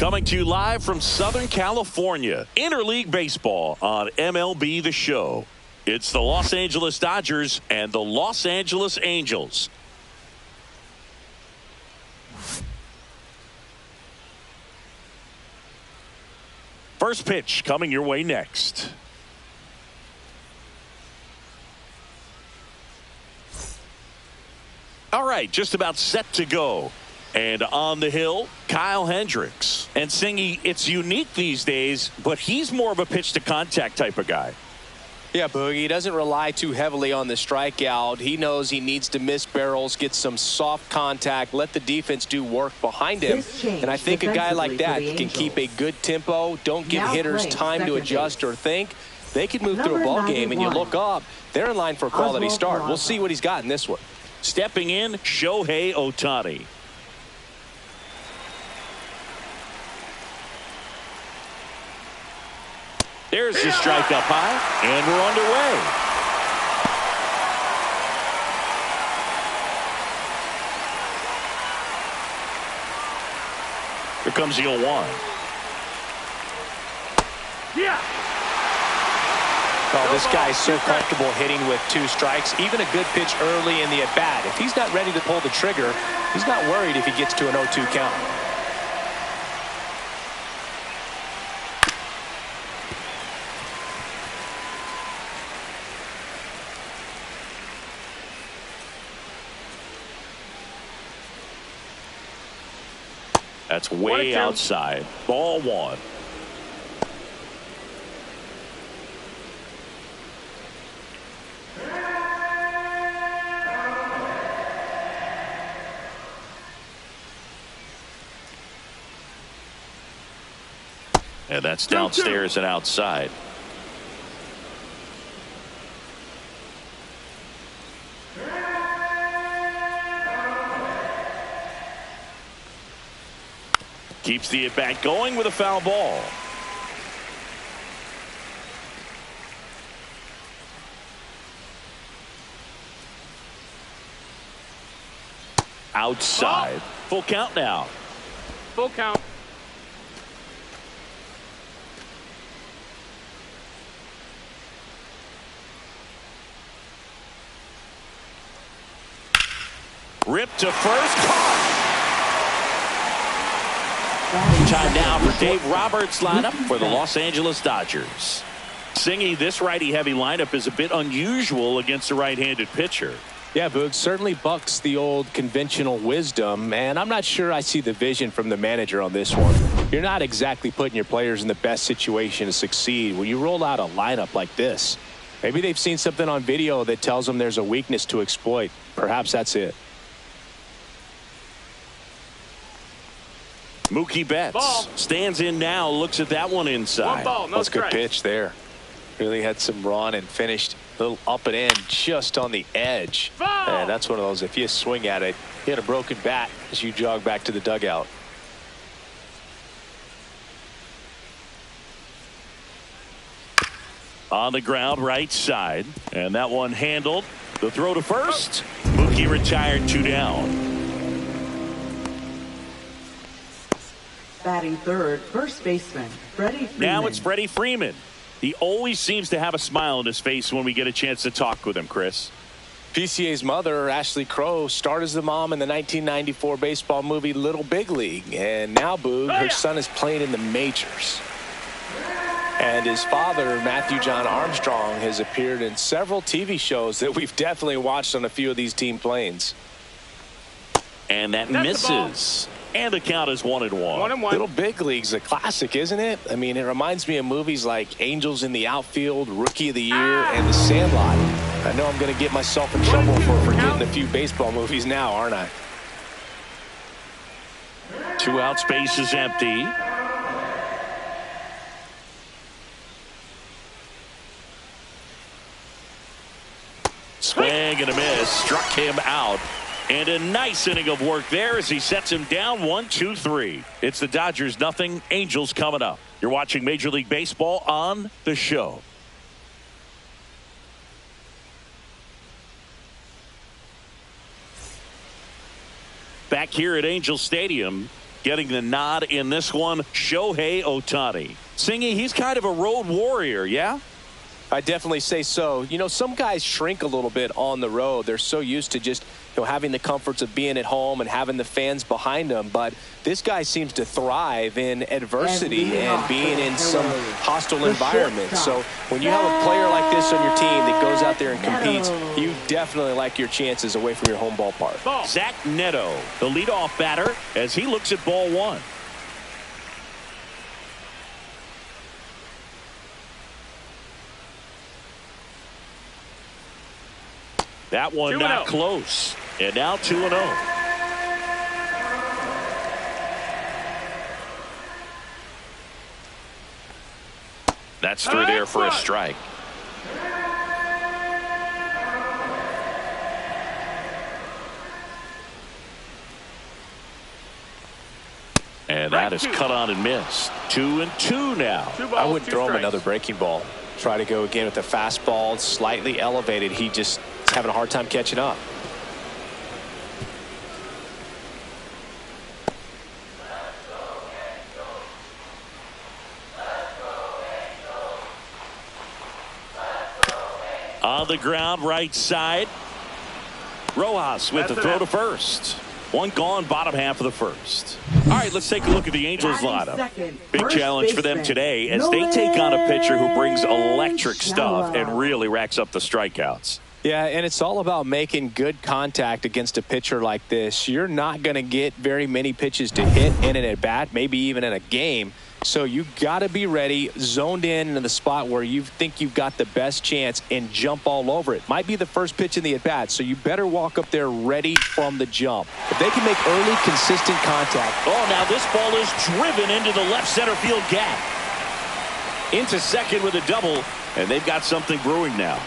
Coming to you live from Southern California, Interleague Baseball on MLB The Show. It's the Los Angeles Dodgers and the Los Angeles Angels. First pitch coming your way next. All right, just about set to go. And on the hill, Kyle Hendricks. And Singy, it's unique these days, but he's more of a pitch to contact type of guy. Yeah, Boogie, he doesn't rely too heavily on the strikeout. He knows he needs to miss barrels, get some soft contact, let the defense do work behind him. And I think a guy like that can keep a good tempo, don't give hitters time to adjust or think. They can move through a ball game, and you look up, they're in line for a quality start. We'll see what he's got in this one. Stepping in, Shohei Ohtani. There's the strike up high, and we're underway. Here comes the 0-1. Yeah. Oh, this guy's so comfortable hitting with 2 strikes. Even a good pitch early in the at-bat. If he's not ready to pull the trigger, he's not worried if he gets to an 0-2 count. That's way outside. Ball 1. And that's downstairs and outside. Keeps the at-bat going with a foul ball. Outside. Full count now. Full count. Ripped to first. Caught. Time now for Dave Roberts' lineup for the Los Angeles Dodgers. Singy, this righty-heavy lineup is a bit unusual against a right-handed pitcher. Yeah, Boog, certainly bucks the old conventional wisdom, and I'm not sure I see the vision from the manager on this one. You're not exactly putting your players in the best situation to succeed when you roll out a lineup like this. Maybe they've seen something on video that tells them there's a weakness to exploit. Perhaps that's it. Mookie Betts stands in now, looks at that one inside. One ball, no That's a good strike. pitch there. Really had some run and finished a little up and in just on the edge. And that's one of those, if you swing at it, you hit a broken bat as you jog back to the dugout. On the ground, right side. And that one handled. The throw to first. Mookie retired, 2 down. Batting third, first baseman, Freddie Freeman. Now it's Freddie Freeman. He always seems to have a smile on his face when we get a chance to talk with him, Chris. PCA's mother, Ashley Crow, starred as the mom in the 1994 baseball movie Little Big League. And now, Boog, her son is playing in the majors. And his father, Matthew John Armstrong, has appeared in several TV shows that we've definitely watched on a few of these team planes. And that misses. And the count is 1-1. 1-1. Little Big League's a classic, isn't it? I mean, it reminds me of movies like Angels in the Outfield, Rookie of the Year, and The Sandlot. I know I'm going to get myself in trouble for forgetting a few baseball movies now, aren't I? 2 out, space is empty. Swing and a miss. Struck him out. And a nice inning of work there as he sets him down 1-2-3. It's the Dodgers 0, Angels coming up. You're watching Major League Baseball on The Show. Back here at Angel Stadium, Getting the nod in this one, Shohei Ohtani. Singy, he's kind of a road warrior, yeah? I definitely say so. You know, some guys shrink a little bit on the road. They're so used to just, having the comforts of being at home and having the fans behind them. But this guy seems to thrive in adversity and being in some hostile environment. So when you have a player like this on your team that goes out there and competes, you definitely like your chances away from your home ballpark. Zach Neto, the leadoff batter, as he looks at ball one. That one not close. And now 2-0. That's through there for a strike. And that is cut on and missed. 2-2 now. I wouldn't throw him another breaking ball. Try to go again with the fastball, slightly elevated. He just is having a hard time catching up. On the ground, right side. Rojas with the throw to first. One gone, bottom half of the first. All right, let's take a look at the Angels lineup. Big challenge for them today as they take on a pitcher who brings electric stuff and really racks up the strikeouts. Yeah, and it's all about making good contact against a pitcher like this. You're not going to get very many pitches to hit in an at-bat, maybe even in a game. So you got to be ready, zoned in the spot where you think you've got the best chance and jump all over it. Might be the first pitch in the at-bat, so you better walk up there ready from the jump. If they can make early, consistent contact. Oh, now this ball is driven into the left center field gap. Into second with a double, and they've got something brewing now.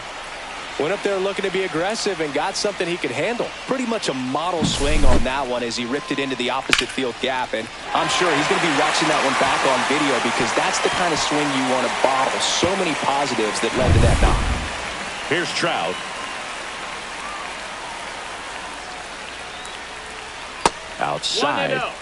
Went up there looking to be aggressive and got something he could handle. Pretty much a model swing on that one as he ripped it into the opposite field gap. And I'm sure he's going to be watching that one back on video because that's the kind of swing you want to bottle. So many positives that led to that knock. Here's Trout. Outside.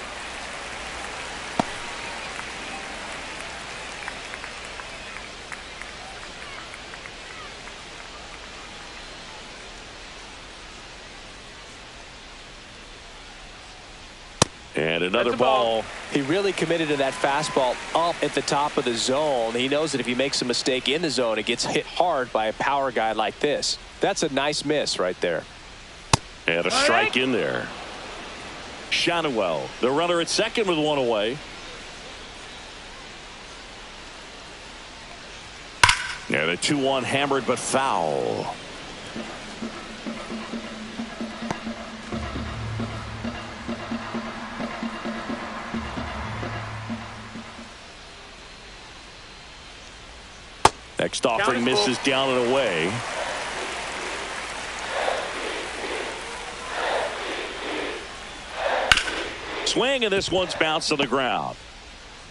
And another ball. He really committed to that fastball up at the top of the zone. He knows that if he makes a mistake in the zone, it gets hit hard by a power guy like this. That's a nice miss right there. And a strike in there. Shonwell, the runner at second with one away. And a 2-1 hammered but foul. Next offering misses down and away. Swing, and this one's bounced on the ground.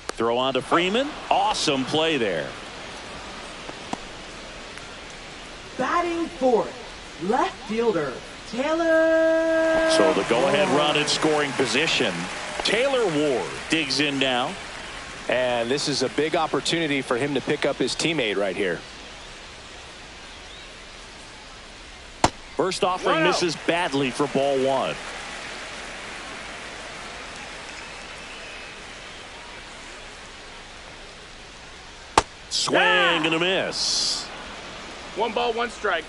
Throw on to Freeman. Awesome play there. Batting fourth, left fielder, Taylor. So the go-ahead run in scoring position. Taylor Ward digs in now. And this is a big opportunity for him to pick up his teammate right here. First offering misses badly for ball one. Swing and a miss. 1 ball, 1 strike.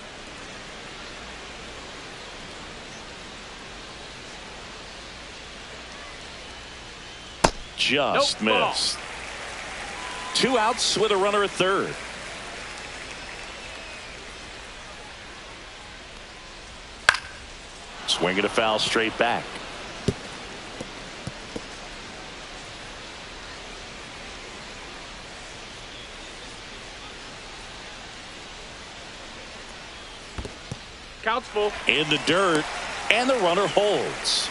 Just missed. 2 outs with a runner at third. Swing and a foul straight back. Count's full. In the dirt, and the runner holds.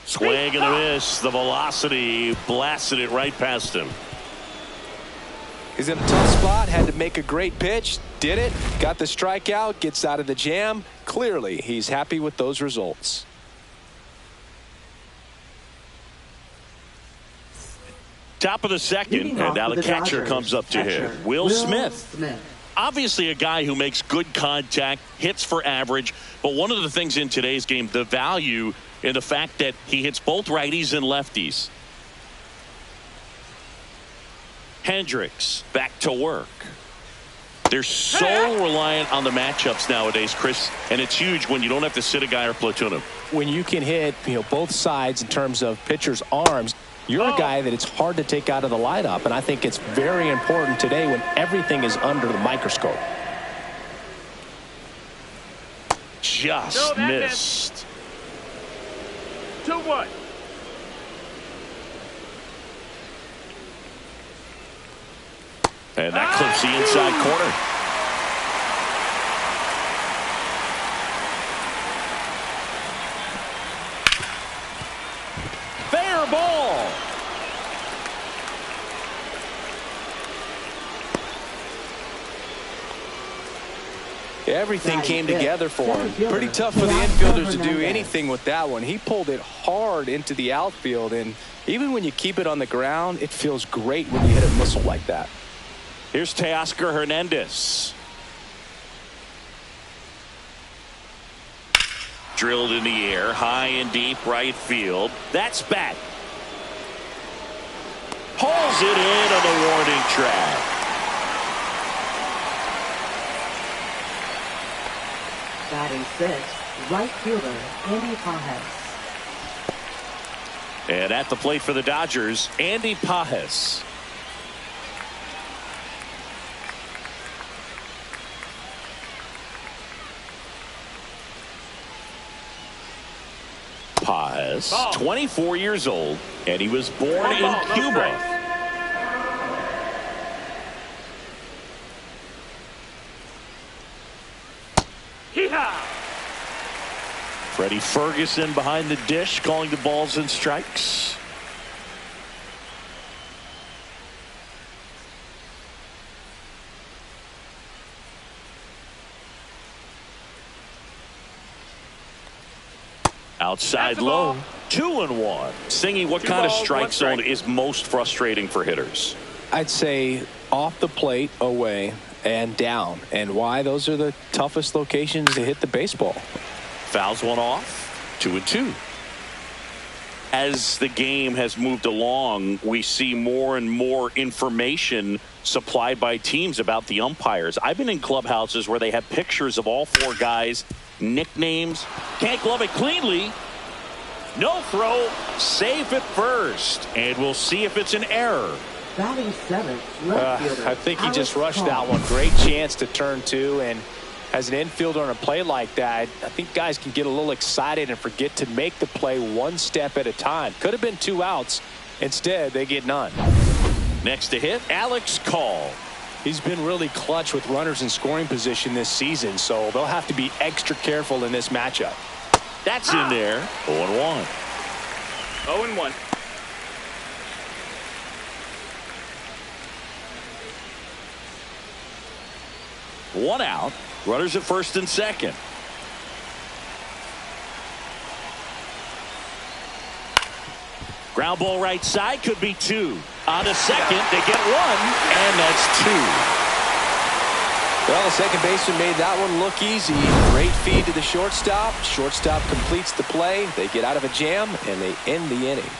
Swing and a miss. The velocity blasted it right past him. He's in a tough spot. spot, had to make a great pitch, did it, got the strikeout, gets out of the jam. Clearly, he's happy with those results. Top of the second, and now the catcher comes up to hit. Will Smith. Obviously a guy who makes good contact, hits for average, but one of the things in today's game, the value in the fact that he hits both righties and lefties. Hendricks back to work. They're so reliant on the matchups nowadays, Chris, and it's huge when you don't have to sit a guy or platoon him. When you can hit, both sides in terms of pitchers' arms, you're a guy that it's hard to take out of the lineup, and I think it's very important today when everything is under the microscope. Just missed. 2-1. And that clips the inside corner. Fair ball. Everything came together for him. Pretty tough for the infielders to do anything with that one. He pulled it hard into the outfield, and even when you keep it on the ground, it feels great when you hit a missile like that. Here's Teoscar Hernandez. Drilled in the air, high and deep right field. That's back. Pulls it in on the warning track. Batting sixth, right fielder Andy Pajes. And at the plate for the Dodgers, Andy Pajes. Pajes, 24 years old, and he was born in Cuba. Freddie Ferguson behind the dish, calling the balls and strikes. Outside low, 2-1. Singy, what kind of strike zone is most frustrating for hitters? I'd say off the plate, away, and down. And why? Those are the toughest locations to hit the baseball. Fouls one off, 2-2. As the game has moved along, we see more and more information supplied by teams about the umpires. I've been in clubhouses where they have pictures of all four guys, nicknames. Can't glove it cleanly. No throw, safe at first, and we'll see if it's an error. Batting seventh, left fielder. I think he just rushed that one. Great chance to turn two, and as an infielder on a play like that, I think guys can get a little excited and forget to make the play one step at a time. Could have been 2 outs. Instead, they get none. Next to hit, Alex Call. He's been really clutch with runners in scoring position this season, so they'll have to be extra careful in this matchup. That's in there. 0-1. 0-1. One out. Runners at first and second. Ground ball right side, could be 2. On to second, they get 1, and that's 2. Well, the second baseman made that one look easy. Great feed to the shortstop. Shortstop completes the play. They get out of a jam, and they end the inning.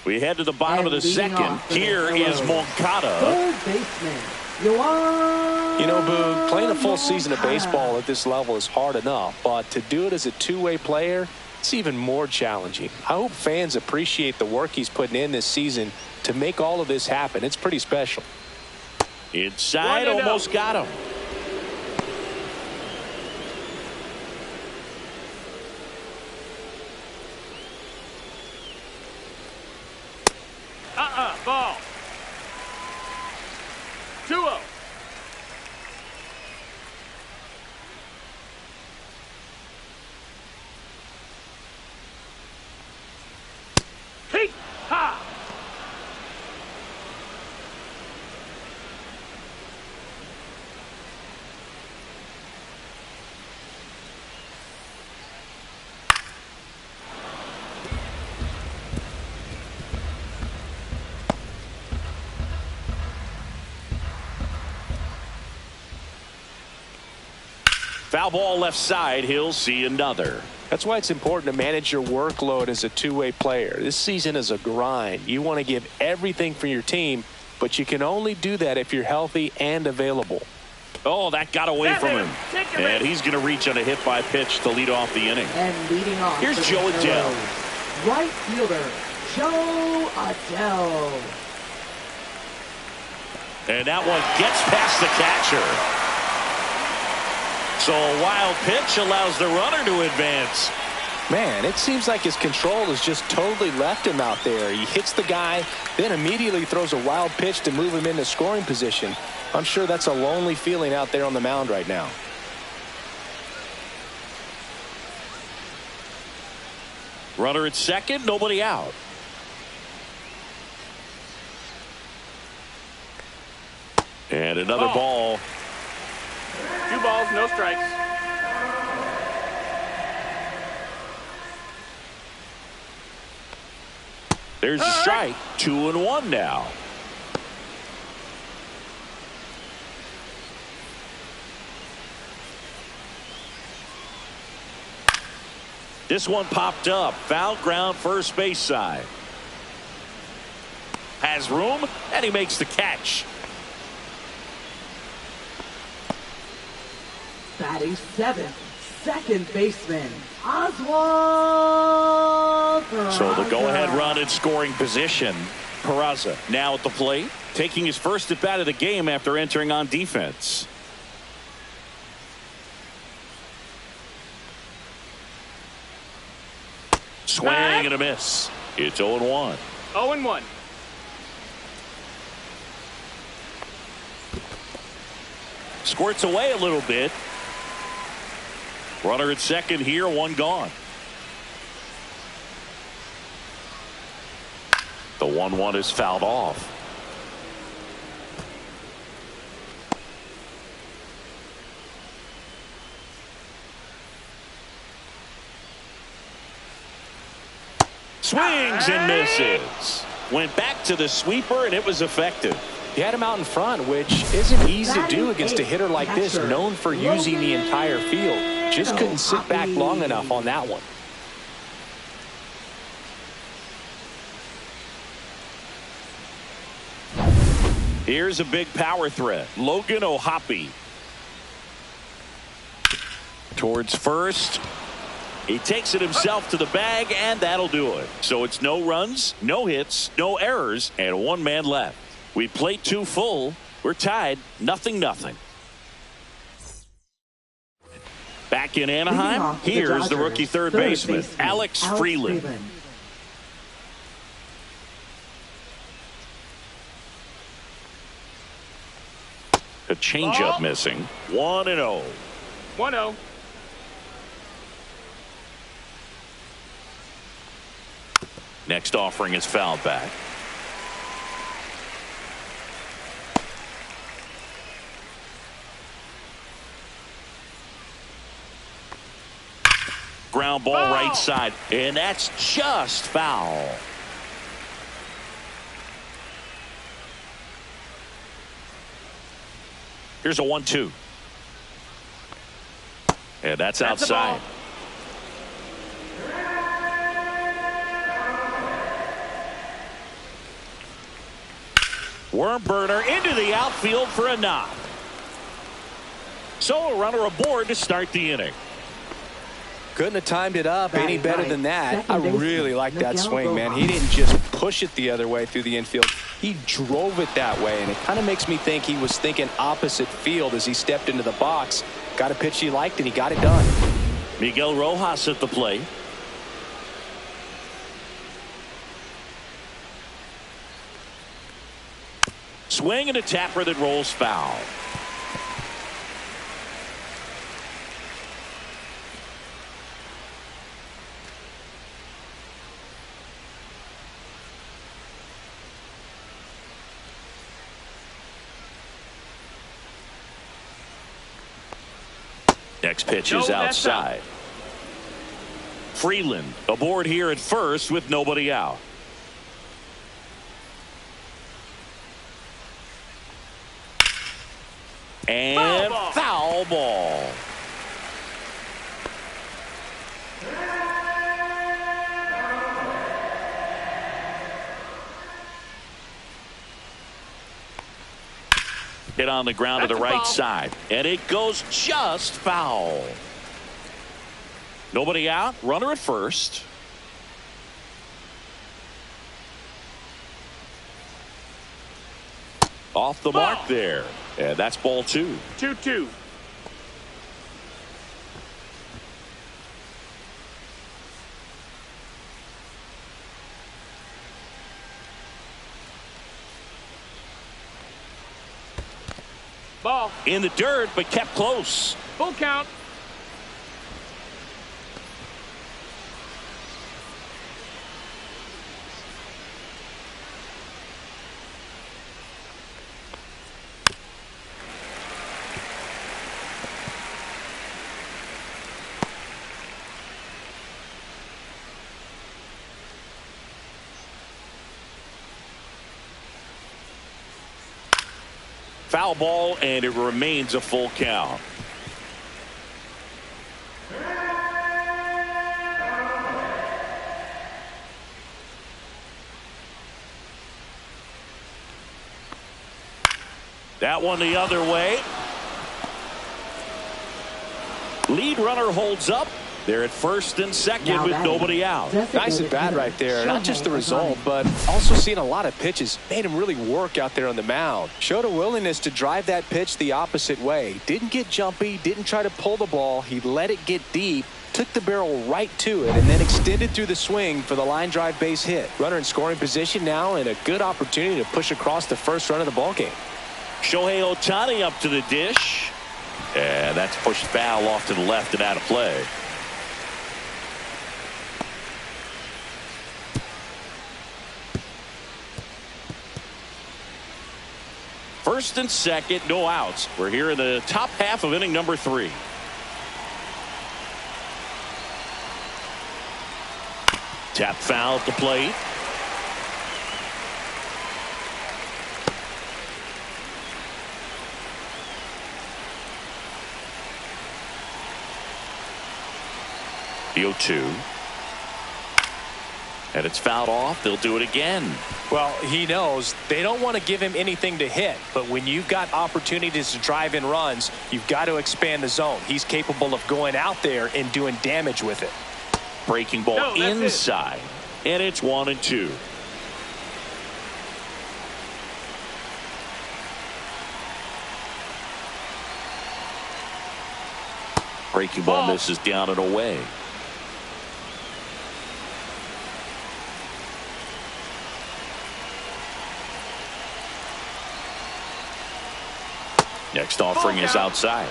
We head to the bottom of the second. Here is Moncada. Third baseman, Yoan. You know, Boog, playing a full season of baseball at this level is hard enough, but to do it as a two-way player, it's even more challenging. I hope fans appreciate the work he's putting in this season to make all of this happen. It's pretty special. Inside, almost got him. Ball. 2-0. Foul ball left side. He'll see another. That's why it's important to manage your workload as a two-way player. This season is a grind. You want to give everything for your team, but you can only do that if you're healthy and available. Oh, that got away from him. And he's going to reach on a hit by pitch to lead off the inning. And leading off. Here's Joe Adele. Right fielder, Joe Adele. And that one gets past the catcher. So a wild pitch allows the runner to advance. Man, it seems like his control has just totally left him out there. He hits the guy, then immediately throws a wild pitch to move him into scoring position. I'm sure that's a lonely feeling out there on the mound right now. Runner at second, nobody out. And another ball. 2 balls, no strikes. There's a strike. 2-1 now. This one popped up. Foul ground, first base side. Has room, and he makes the catch. Batting seventh, second baseman, Oswald Peraza. So the go-ahead run in scoring position. Peraza now at the plate, taking his first at bat of the game after entering on defense. Swing and a miss. It's 0-1. 0-1. Squirts away a little bit. Runner at second here, one gone. The 1-1 is fouled off. Swings and misses. Went back to the sweeper and it was effective. He had him out in front, which isn't easy to do against a hitter like this, known for using the entire field. Just couldn't sit back long enough on that one. Here's a big power threat. Logan Ohtani. Towards first. He takes it himself to the bag, and that'll do it. So it's no runs, no hits, no errors, and one man left. We played 2 full. We're tied 0-0. Back in Anaheim, here's the rookie third baseman, Alex Freeland. A changeup missing. 1-0. 1-0. Next offering is fouled back. Ground ball right side, and that's just foul. Here's a 1-2. And that's outside. Worm burner into the outfield for a knock. So a runner aboard to start the inning. Couldn't have timed it up any better than that. I really like that swing, man. He didn't just push it the other way through the infield. He drove it that way, and it kind of makes me think he was thinking opposite field as he stepped into the box. Got a pitch he liked, and he got it done. Miguel Rojas at the plate. Swing and a tapper that rolls foul. Next pitch is outside. Freeland aboard here at first with nobody out. And foul ball. Hit on the ground to the right side. And it goes just foul. Nobody out. Runner at first. Off the mark there. And that's ball 2. 2-2. Ball. In the dirt, but kept close. Full count. Foul ball, and it remains a full count. That one the other way. Lead runner holds up. They're at first and second with nobody out. Nice at bat right there. Not just the result, but also seeing a lot of pitches. Made him really work out there on the mound. Showed a willingness to drive that pitch the opposite way. Didn't get jumpy. Didn't try to pull the ball. He let it get deep. Took the barrel right to it and then extended through the swing for the line drive base hit. Runner in scoring position now and a good opportunity to push across the first run of the ball game. Shohei Ohtani up to the dish. And that's pushed foul off to the left and out of play. First and second, no outs. We're here in the top half of inning number 3. Tap foul at the plate. The 0-2. And it's fouled off. They'll do it again. Well, he knows they don't want to give him anything to hit, but when you've got opportunities to drive in runs, you've got to expand the zone. He's capable of going out there and doing damage with it. Breaking ball inside, and it's 1-2. Breaking ball misses down and away. Next offering is outside.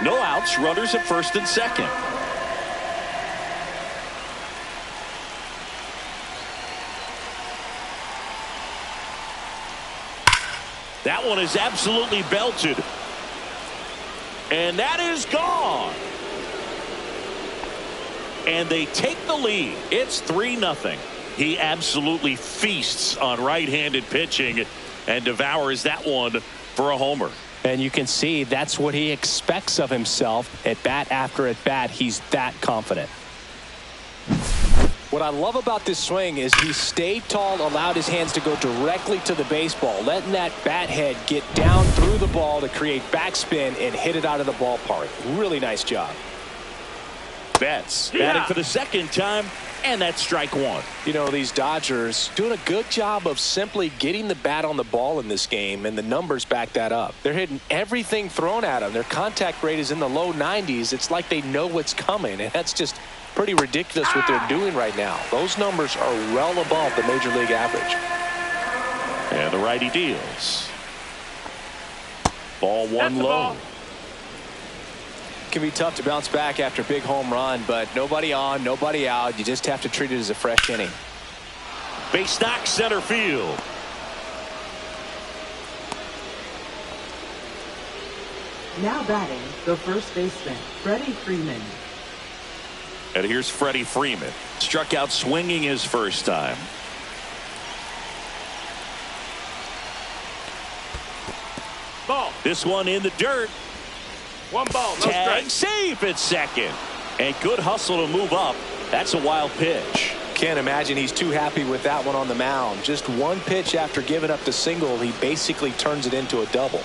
No outs, runners at first and second. That one is absolutely belted. And that is gone. And they take the lead. It's 3-0. He absolutely feasts on right-handed pitching and devours that one for a homer. And you can see that's what he expects of himself at bat after at bat. He's that confident. What I love about this swing is he stayed tall, allowed his hands to go directly to the baseball, letting that bat head get down through the ball to create backspin and hit it out of the ballpark. Really nice job. Betts batting for the second time, and that's strike 1. You know, these Dodgers doing a good job of simply getting the bat on the ball in this game, and the numbers back that up. They're hitting everything thrown at them. Their contact rate is in the low 90s. It's like they know what's coming, and that's just pretty ridiculous what they're doing right now. Those numbers are well above the major league average. And the righty deals. Ball 1 low. It can be tough to bounce back after a big home run, but nobody on, nobody out. You just have to treat it as a fresh inning. Base knock center field. Now batting, the first baseman, Freddie Freeman. And here's Freddie Freeman. Struck out swinging his first time. Ball. This one in the dirt. One ball, no Tag strike. safe at second. And good hustle to move up. That's a wild pitch. Can't imagine he's too happy with that one on the mound. Just one pitch after giving up the single, he basically turns it into a double.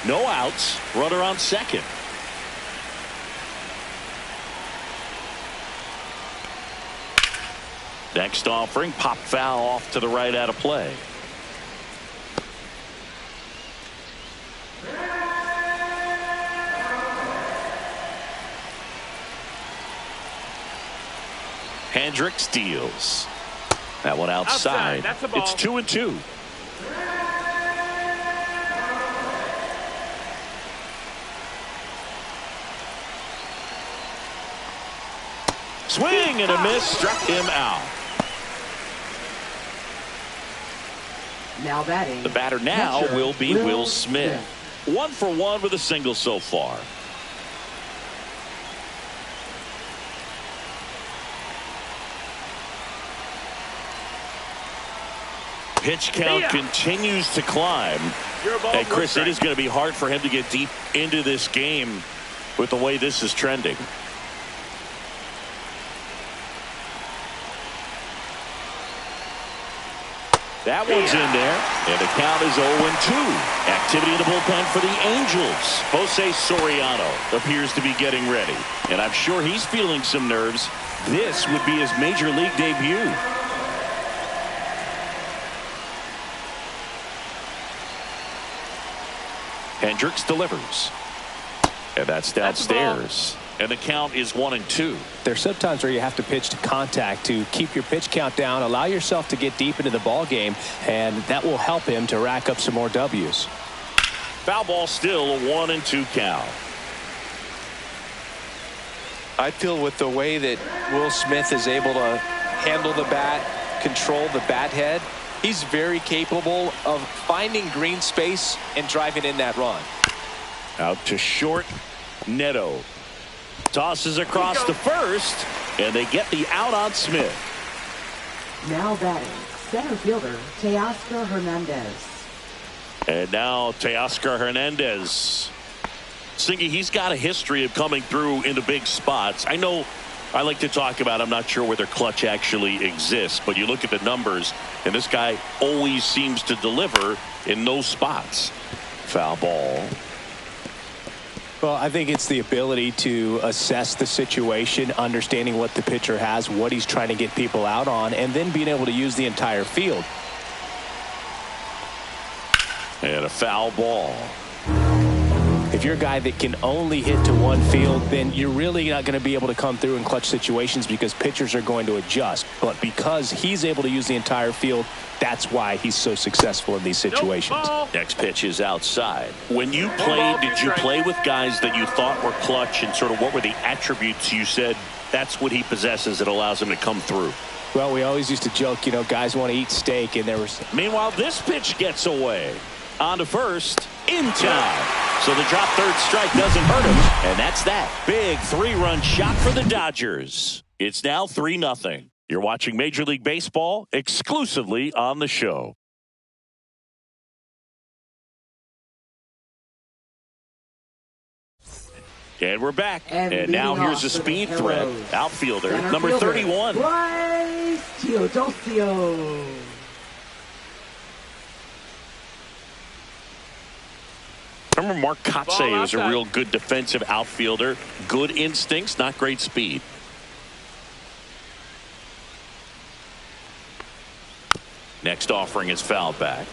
No outs. Runner on second. Next offering, pop foul off to the right out of play. Hendricks deals. That one outside. That's a ball. It's 2-2. Swing and a miss, struck him out. Now batting. The batter now catcher, will be Will Smith. 1 for 1 with a single so far. Pitch count continues to climb. And Chris, it is going to be hard for him to get deep into this game with the way this is trending. That one's in there, and the count is 0-2. Activity in the bullpen for the Angels. Jose Soriano appears to be getting ready, and I'm sure he's feeling some nerves. This would be his major league debut. Hendricks delivers, and that's downstairs. And the count is 1-2. There's sometimes where you have to pitch to contact to keep your pitch count down, allow yourself to get deep into the ball game, and that will help him to rack up some more W's. Foul ball, still a 1-2 count. I feel with the way that Will Smith is able to handle the bat, control the bat head, he's very capable of finding green space and driving in that run. Out to short, Neto. Tosses across to first, and they get the out on Smith. Now batting, center fielder Teoscar Hernandez. And now Teoscar Hernandez. Singy, he's got a history of coming through into big spots. I know I like to talk about, I'm not sure whether clutch actually exists, but you look at the numbers, and this guy always seems to deliver in those spots. Foul ball. Well, I think it's the ability to assess the situation, understanding what the pitcher has, what he's trying to get people out on, and then being able to use the entire field. And a foul ball. If you're a guy that can only hit to one field, then you're really not going to be able to come through in clutch situations because pitchers are going to adjust. But because he's able to use the entire field, that's why he's so successful in these situations. Next pitch is outside. When you played, did you play with guys that you thought were clutch, and sort of what were the attributes you said that's what he possesses that allows him to come through? Well, we always used to joke, you know, guys want to eat steak, and there was... Meanwhile, this pitch gets away. On to first, in time. So the drop third strike doesn't hurt him, and that's that. Big 3-run shot for the Dodgers. It's now 3-0. You're watching Major League Baseball exclusively on the show. And we're back. And now here's a speed threat. Outfielder, number 31. Bryce Teodosio. Remember Mark Kotsay was a real good defensive outfielder. Good instincts, not great speed. Next offering is fouled back.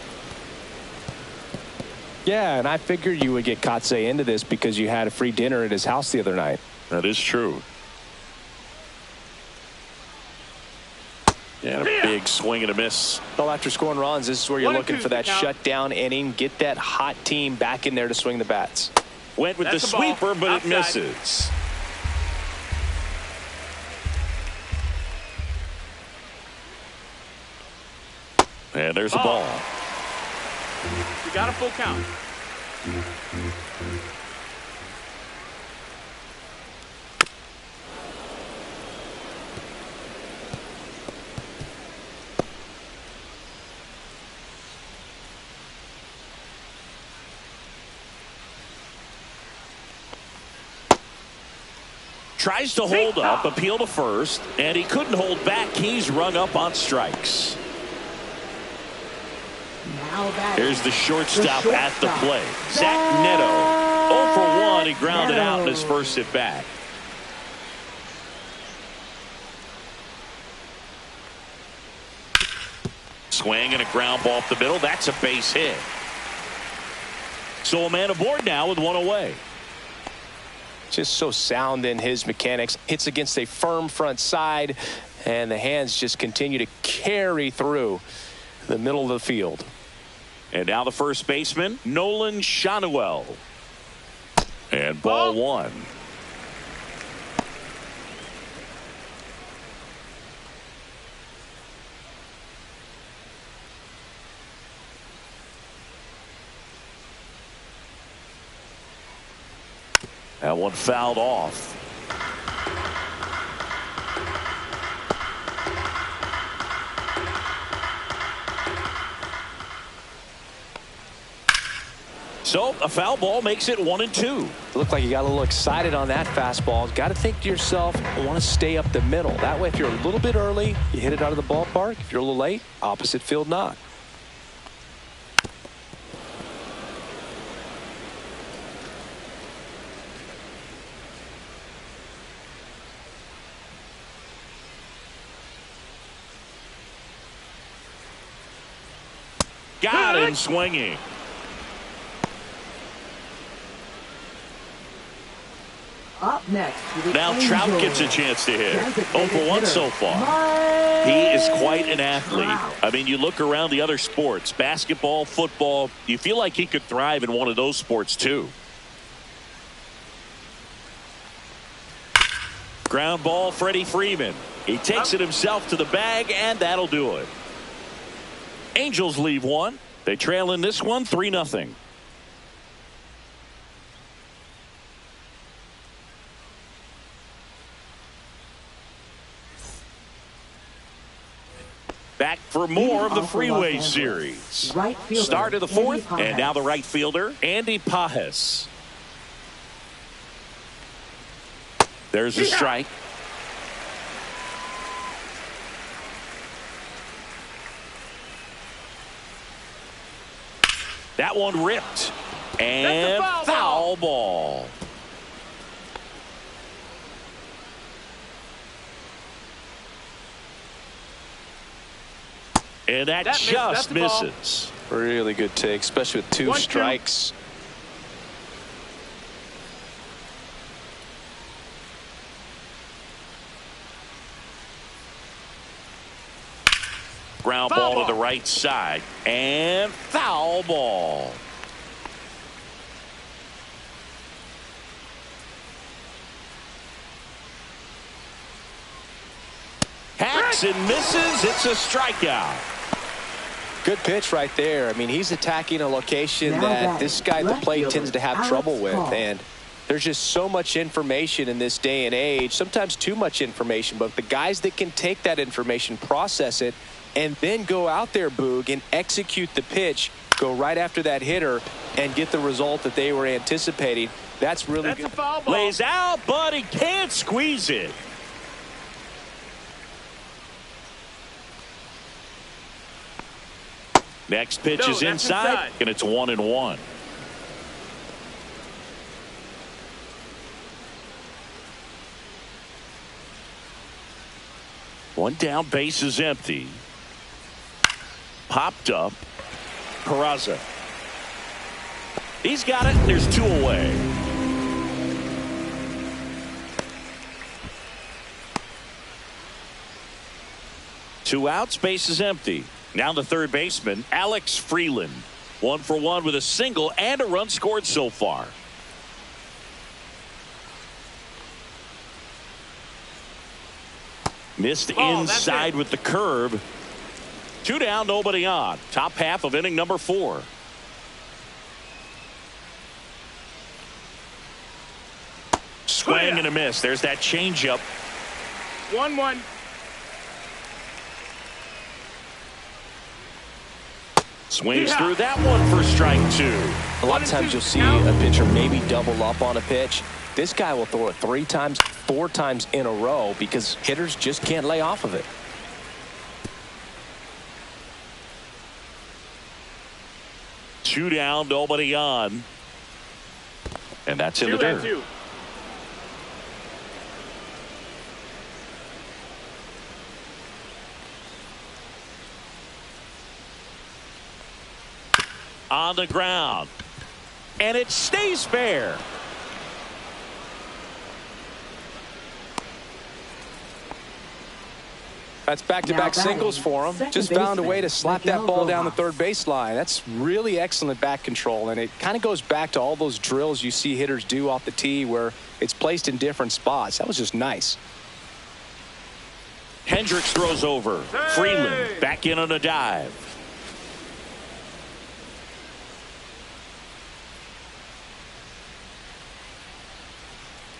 Yeah, and I figured you would get Kotsay into this because you had a free dinner at his house the other night. That is true. Yeah, a big swing and a miss. Well, after scoring runs, this is where you're looking for that shutdown inning. Get that hot team back in there to swing the bats. Went with the sweeper, but it misses. And there's a ball. You got a full count. Tries to hold up, appeal to first, and he couldn't hold back. He's rung up on strikes. Here's the shortstop at the plate. Zach Neto. 0 for 1. He grounded out in his first at bat. Swing and a ground ball up the middle. That's a base hit. So a man aboard now with one away. Just so sound in his mechanics. Hits against a firm front side, and the hands just continue to carry through the middle of the field. And now the first baseman, Nolan Shanuel. And ball one. That one fouled off. So a foul ball makes it 1-2. Looked like you got a little excited on that fastball. Got to think to yourself, I want to stay up the middle. That way, if you're a little bit early, you hit it out of the ballpark. If you're a little late, opposite field knock. Got him swinging. Up next. Now Trout gets a chance to hit. 0 for 1 so far. He is quite an athlete. I mean, you look around the other sports, basketball, football, you feel like he could thrive in one of those sports too. Ground ball, Freddie Freeman. He takes it himself to the bag, and that'll do it. Angels leave one. They trail in this one 3-0. Back for more of the Freeway Series. Start of the fourth, and now the right fielder, Andy Pajes. There's a strike. That one ripped. And foul ball. And that just misses. Really good take, especially with two strikes. Ground ball to the right side. And foul ball. Hacks and misses. It's a strikeout. Good pitch right there. I mean, he's attacking a location that this guy at the plate tends to have trouble with. And there's just so much information in this day and age, sometimes too much information. But the guys that can take that information, process it, and then go out there, Boog, and execute the pitch, go right after that hitter, and get the result that they were anticipating, that's really good. A foul ball. Lays out, but he can't squeeze it. Next pitch is inside, and it's 1-1. One down, base is empty. Popped up. Peraza. He's got it. There's two away. Two outs, base is empty. Now the third baseman, Alex Freeland. 1 for 1 with a single and a run scored so far. Missed inside with the curve. 2 down, nobody on. Top half of inning number 4. Swing and a miss. There's that changeup. 1-1. Swings through that one for strike 2. A lot of times you'll see a pitcher maybe double up on a pitch. This guy will throw it 3 times, 4 times in a row because hitters just can't lay off of it. Two down, nobody on. And that's in the dirt. On the ground. And it stays fair. That's back-to-back singles for him. Just found a way to slap that ball down the third baseline. That's really excellent bat control, and it kind of goes back to all those drills you see hitters do off the tee where it's placed in different spots. That was just nice. Hendricks throws over. Freeland back in on a dive.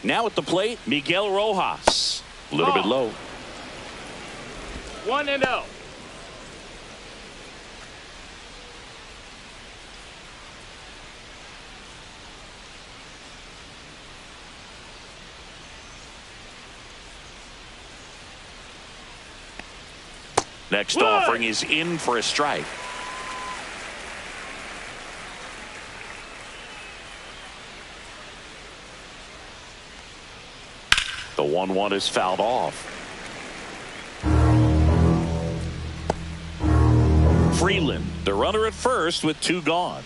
Now at the plate, Miguel Rojas. A little bit low. 1-0. Next offering is in for a strike. The 1-1 is fouled off. Freeland, the runner at first with 2 gone.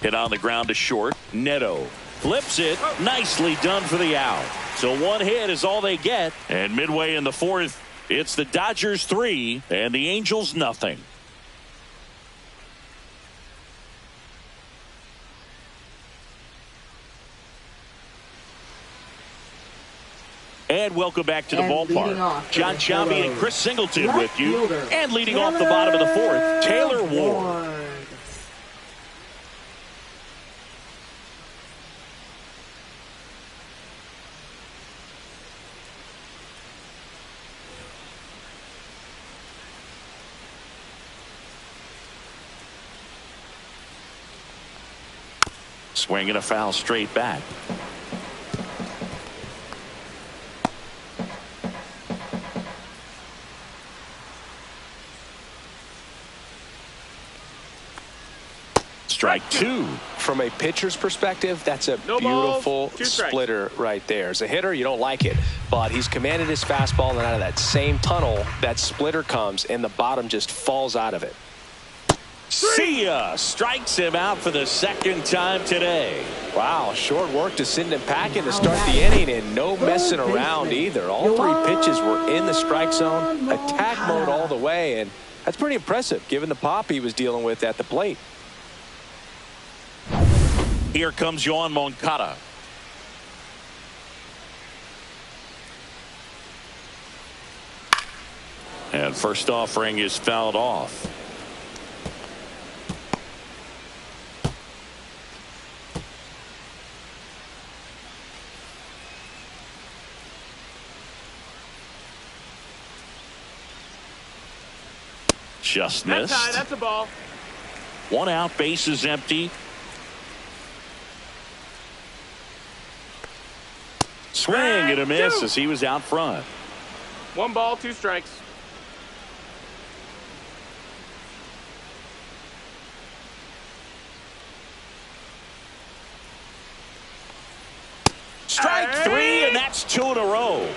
Hit on the ground to short. Neto flips it. Nicely done for the out. So 1 hit is all they get. And midway in the 4th, it's the Dodgers 3 and the Angels nothing. And welcome back to the ballpark. John Chambi and Chris Singleton with you. And leading off the bottom of the 4th, Taylor Ward. Swinging a foul straight back. Strike 2. From a pitcher's perspective, that's a beautiful splitter right there. As a hitter, you don't like it, but he's commanded his fastball, and out of that same tunnel, that splitter comes, and the bottom just falls out of it. See ya! Strikes him out for the 2nd time today. Wow, short work to send him packing to start the inning, and no messing around either. All 3 pitches were in the strike zone, attack mode all the way, and that's pretty impressive given the pop he was dealing with at the plate. Here comes Yoan Moncada. And first offering is fouled off. Just missed. That's high. That's a ball. 1 out, base is empty. Swing and a miss as he was out front. 1 ball, 2 strikes. Strike 3, and that's 2 in a row.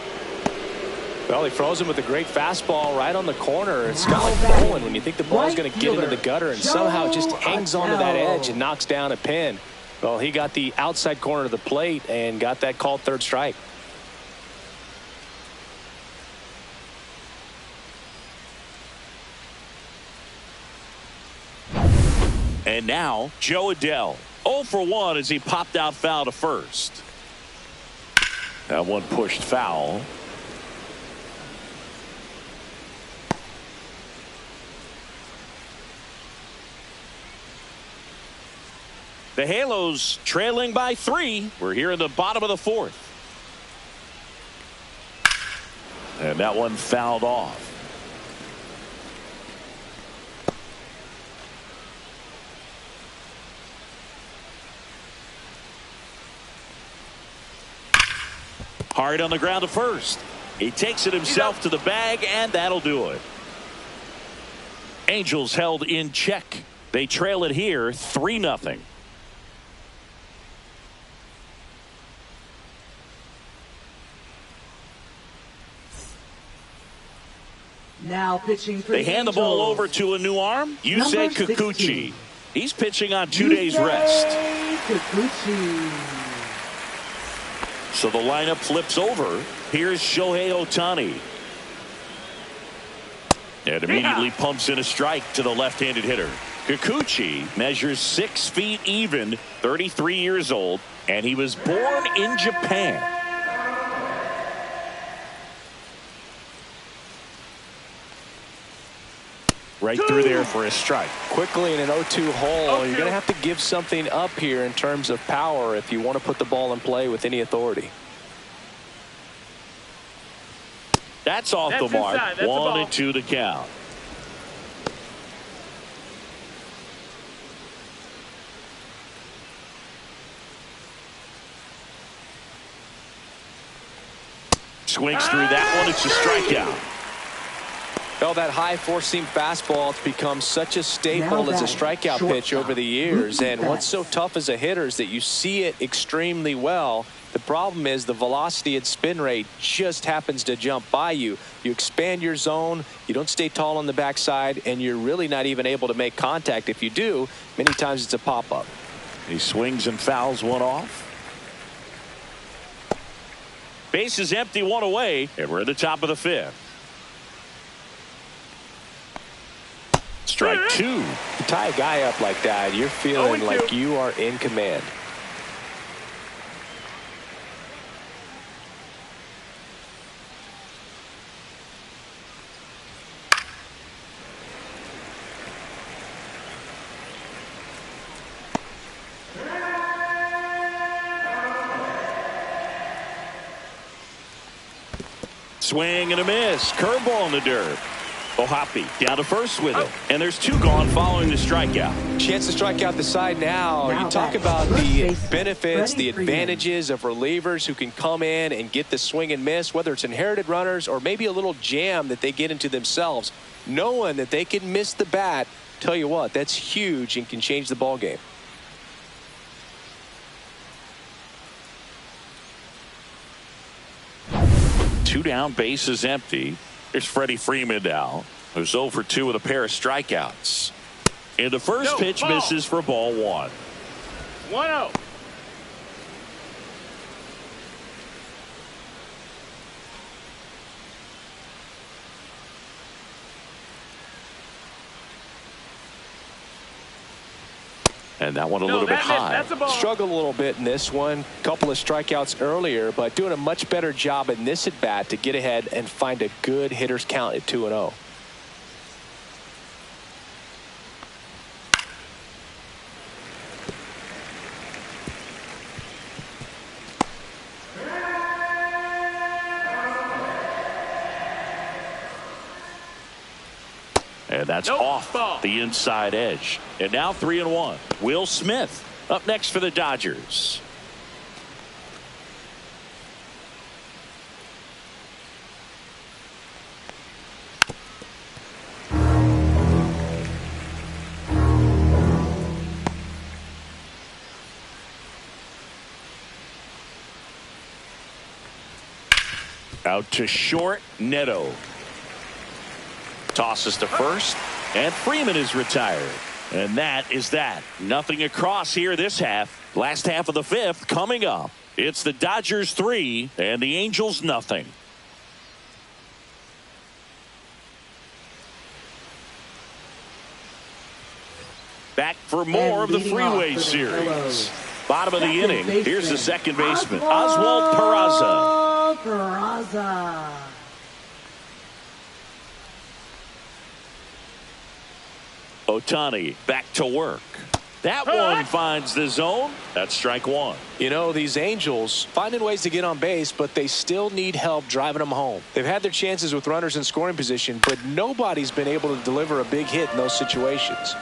Well, he froze him with a great fastball right on the corner. It's kind of like bowling when you think the ball's going to get into the gutter, and somehow it just hangs onto that edge and knocks down a pin. Well, he got the outside corner of the plate and got that called 3rd strike. And now, Joe Adell. 0 for 1 as he popped out foul to first. That one pushed foul. The Halos trailing by 3. We're here in the bottom of the 4th. And that one fouled off. Hard on the ground to first. He takes it himself to the bag, and that'll do it. Angels held in check. They trail it here 3-0. Now pitching for they hand the ball over to a new arm. Yusei Kikuchi. He's pitching on 2 days rest. Kikuchi. So the lineup flips over. Here's Shohei Ohtani. And immediately pumps in a strike to the left-handed hitter. Kikuchi measures 6 feet even, 33 years old, and he was born in Japan. Right through there for a strike. Quickly in an 0-2 hole. You're going to have to give something up here in terms of power if you want to put the ball in play with any authority. That's off the mark. 1-2 to count. Swings through that one. It's a strikeout. Well, that high four-seam fastball has become such a staple as a strikeout pitch over the years. And what's so tough as a hitter is that you see it extremely well. The problem is the velocity and spin rate just happens to jump by you. You expand your zone, you don't stay tall on the backside, and you're really not even able to make contact. If you do, many times it's a pop-up. He swings and fouls one off. Base is empty, one away, and we're at the top of the 5th. Strike 2. To tie a guy up like that, you're feeling like you are in command. Swing and a miss. Curveball in the dirt. Ohtani down to first with it. And there's 2 gone following the strikeout. Chance to strike out the side now. You talk about the benefits, the advantages of relievers who can come in and get the swing and miss, whether it's inherited runners or maybe a little jam that they get into themselves. Knowing that they can miss the bat, tell you what, that's huge and can change the ball game. Two down, base is empty. Here's Freddie Freeman now, who's 0 for 2 with a pair of strikeouts. And the first pitch misses for ball 1. 1-0. And that one a little bit high. Struggled a little bit in this one. Couple of strikeouts earlier, but doing a much better job in this at bat to get ahead and find a good hitter's count at 2-0. And that's off the inside edge. And now 3-1. Will Smith up next for the Dodgers. Out to short, Neto. Tosses to first, and Freeman is retired. And that is that. Nothing across here this half. Last half of the 5th coming up. It's the Dodgers 3 and the Angels nothing. Back for more of the Freeway Series. Bottom of the inning. Here's the second baseman, Oswald Peraza. Peraza. Ohtani back to work. That one finds the zone. That's strike one. You know, these Angels finding ways to get on base, but they still need help driving them home. They've had their chances with runners in scoring position, but nobody's been able to deliver a big hit in those situations.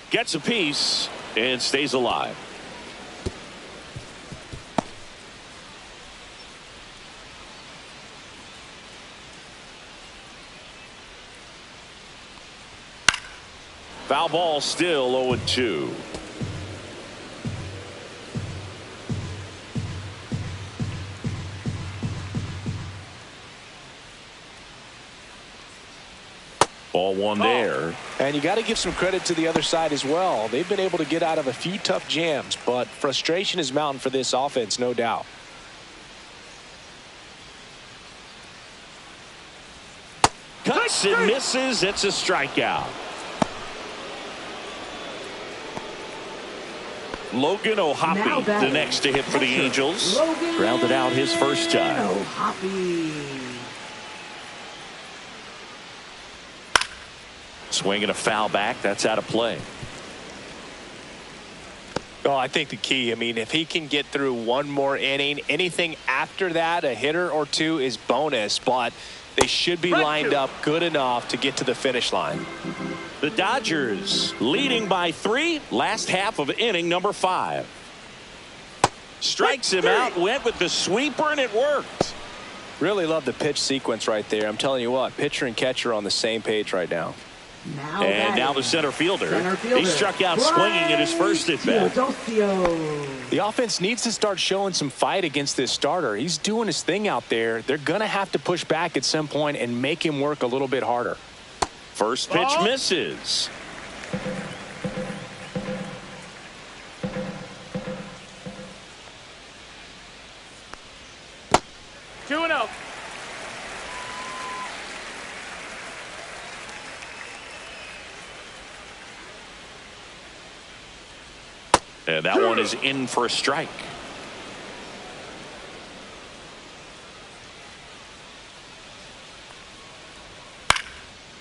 Gets a piece and stays alive. Foul ball, still 0-2. Ball one there. And you got to give some credit to the other side as well. They've been able to get out of a few tough jams, but frustration is mounting for this offense, no doubt. Cuts and misses. It's a strikeout. Logan O'Hoppe, the next to hit for the Angels. Grounded out his first time. Swinging a foul back. That's out of play. Oh, I think the key, I mean, if he can get through one more inning, anything after that, a hitter or two is bonus, but they should be lined up good enough to get to the finish line. The Dodgers leading by 3, last half of inning number 5. Strikes him out, went with the sweeper, and it worked. Really love the pitch sequence right there. I'm telling you what, pitcher and catcher are on the same page right now. Now the center fielder. He struck out swinging in his first at bat. The offense needs to start showing some fight against this starter. He's doing his thing out there. They're going to have to push back at some point and make him work a little bit harder. First pitch misses. Two and oh. And that one is in for a strike.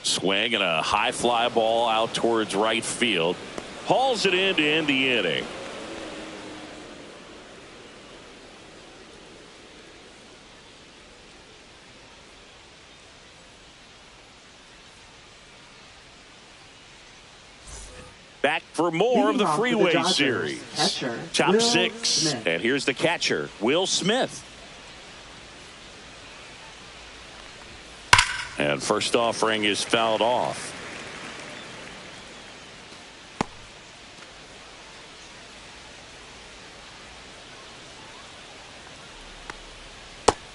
Swing and a high fly ball out towards right field. Hauls it in to end the inning. Back for more of the Freeway Series. Top 6. And here's the catcher, Will Smith. And first offering is fouled off.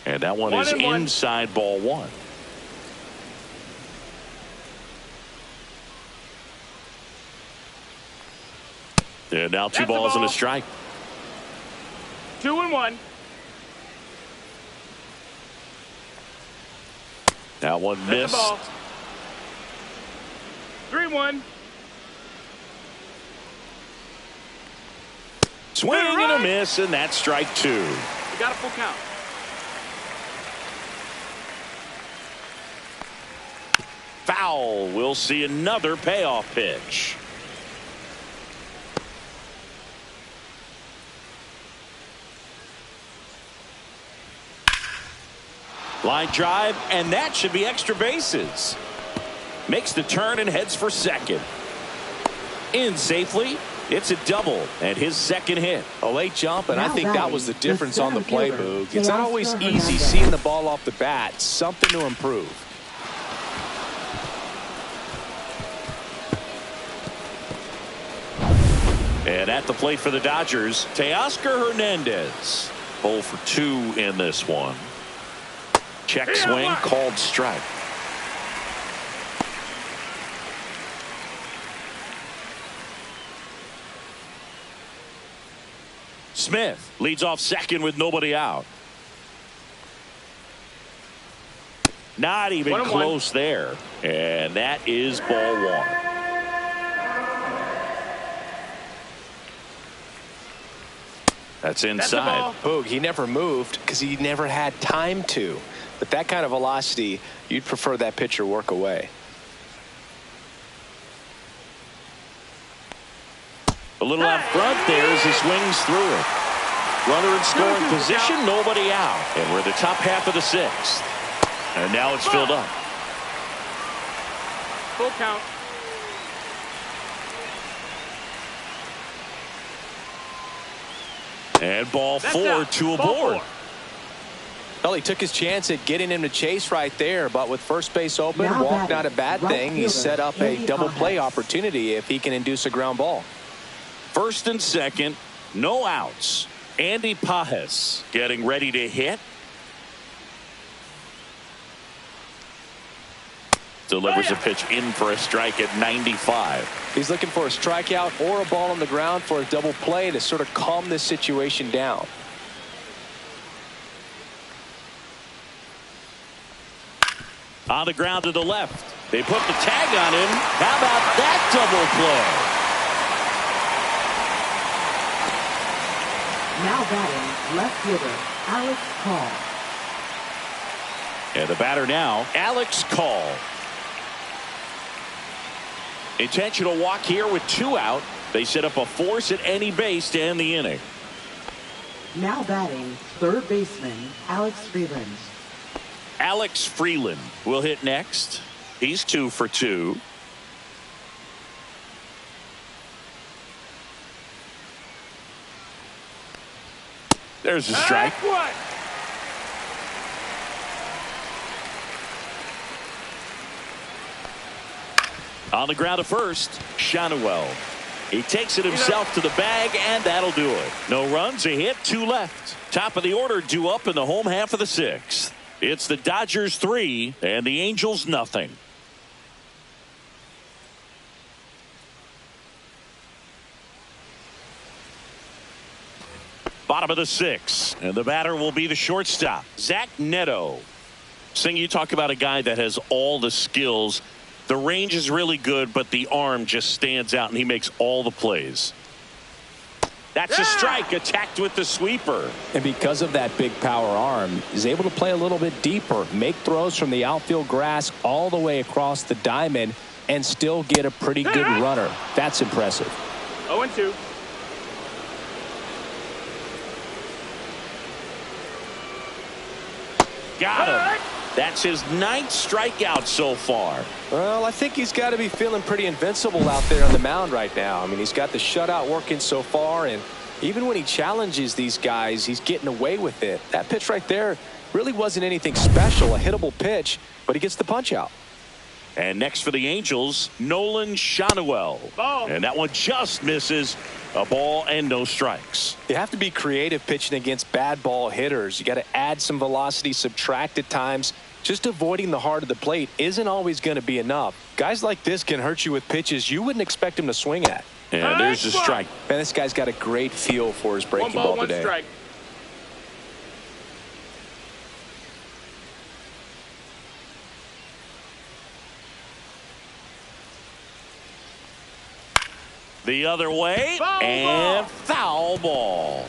And that one is inside ball 1. And now 2 balls and a strike. 2-1. That one missed. 3-1. Swing and a miss, and that's strike 2. We got a full count. Foul. We'll see another payoff pitch. Line drive, and that should be extra bases. Makes the turn and heads for second. In safely. It's a double and his second hit. A late jump, and I think that was the difference on the play, Boog. It's not always easy seeing the ball off the bat. Something to improve. And at the plate for the Dodgers, Teoscar Hernandez. 0 for 2 in this one. Check swing, called strike. Smith leads off second with nobody out. Not even close there. And that is ball one. That's inside. Boog, he never moved because he never had time to. But that kind of velocity, you'd prefer that pitcher work away. A little out front there as he swings through it. Runner in scoring position, nobody out. And we're in the top half of the sixth. And now it's filled up. Full count. And ball four, two aboard. Well, he took his chance at getting him to chase right there, but with first base open, walk not a bad thing. He set up a double play opportunity if he can induce a ground ball. First and second, no outs. Andy Pajes getting ready to hit. Delivers a pitch in for a strike at 95. He's looking for a strikeout or a ball on the ground for a double play to sort of calm this situation down. On the ground to the left. They put the tag on him. How about that double play? Now batting, left fielder, Alex Call. And the batter now, Alex Call. Intentional walk here with two out. They set up a force at any base to end the inning. Now batting, third baseman, Alex Freeland. Alex Freeland will hit next. He's 2 for 2. There's a strike. On the ground to first, Shohei. He takes it himself to the bag, and that'll do it. No runs, a hit, 2 left. Top of the order due up in the home half of the sixth. It's the Dodgers 3 and the Angels nothing. Bottom of the sixth, and the batter will be the shortstop, Zach Neto. Sing, you talk about a guy that has all the skills. The range is really good, but the arm just stands out, and he makes all the plays. That's a strike, attacked with the sweeper. And because of that big power arm, he's able to play a little bit deeper, make throws from the outfield grass all the way across the diamond, and still get a pretty good runner. That's impressive. 0-2. Got him. That's his 9th strikeout so far. Well, I think he's got to be feeling pretty invincible out there on the mound right now. I mean, he's got the shutout working so far, and even when he challenges these guys, he's getting away with it. That pitch right there really wasn't anything special, a hittable pitch, but he gets the punch out. And next for the Angels, Nolan Shohei. And that one just misses. A ball and no strikes. You have to be creative pitching against bad ball hitters. You got to add some velocity, subtract at times. Just avoiding the heart of the plate isn't always going to be enough. Guys like this can hurt you with pitches you wouldn't expect him to swing at. And there's a strike. Man, this guy's got a great feel for his breaking ball today. 1 strike. The other way, and foul ball.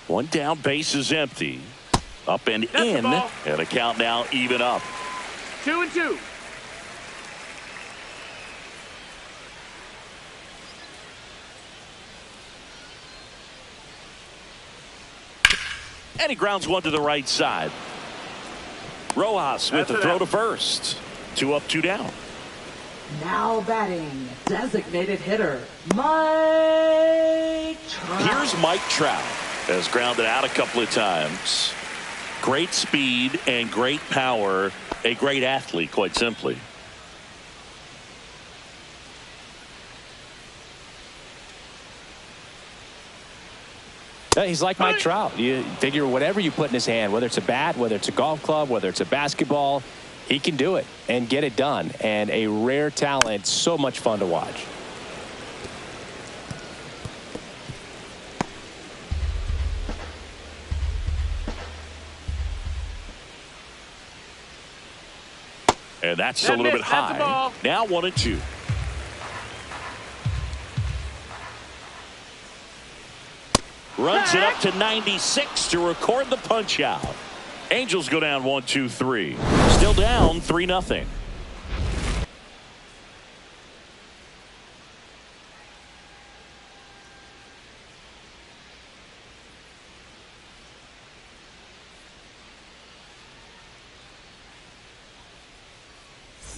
One down, base is empty. Up and in, and a count now even up. 2-2. And he grounds one to the right side. Rojas with the throw to first. 2 up, 2 down. Now batting, designated hitter, Mike Trout. Here's Mike Trout. Has grounded out a couple of times. Great speed and great power. A great athlete, quite simply. He's like Mike Trout. You figure whatever you put in his hand, whether it's a bat, whether it's a golf club, whether it's a basketball, he can do it and get it done. And a rare talent, so much fun to watch. And that's a little bit high. Now 1-2. Runs it up to 96 to record the punch out. Angels go down 1-2-3. Still down 3-0.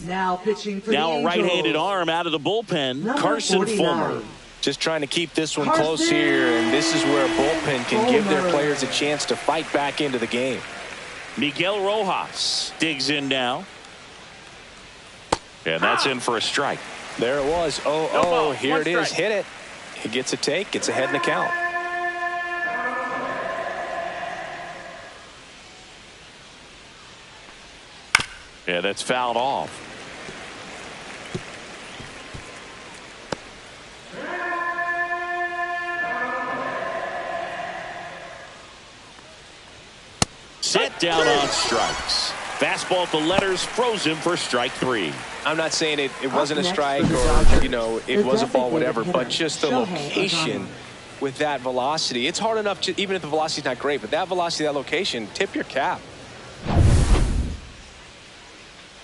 Now pitching for the Now a Angels. right-handed arm out of the bullpen. Number Carson 49. Fulmer. Just trying to keep this one close here, and this is where a bullpen can give their players a chance to fight back into the game. Miguel Rojas digs in now. And that's in for a strike. There it was. Oh, here it is. Hit it. He gets a take. Gets ahead in the count. Yeah, that's fouled off. Set down on strikes. Fastball at the letters, froze him for strike 3. I'm not saying it wasn't a strike or, it was a ball, whatever, but just the location with that velocity. It's hard enough, even if the velocity's not great, but that velocity, that location, tip your cap.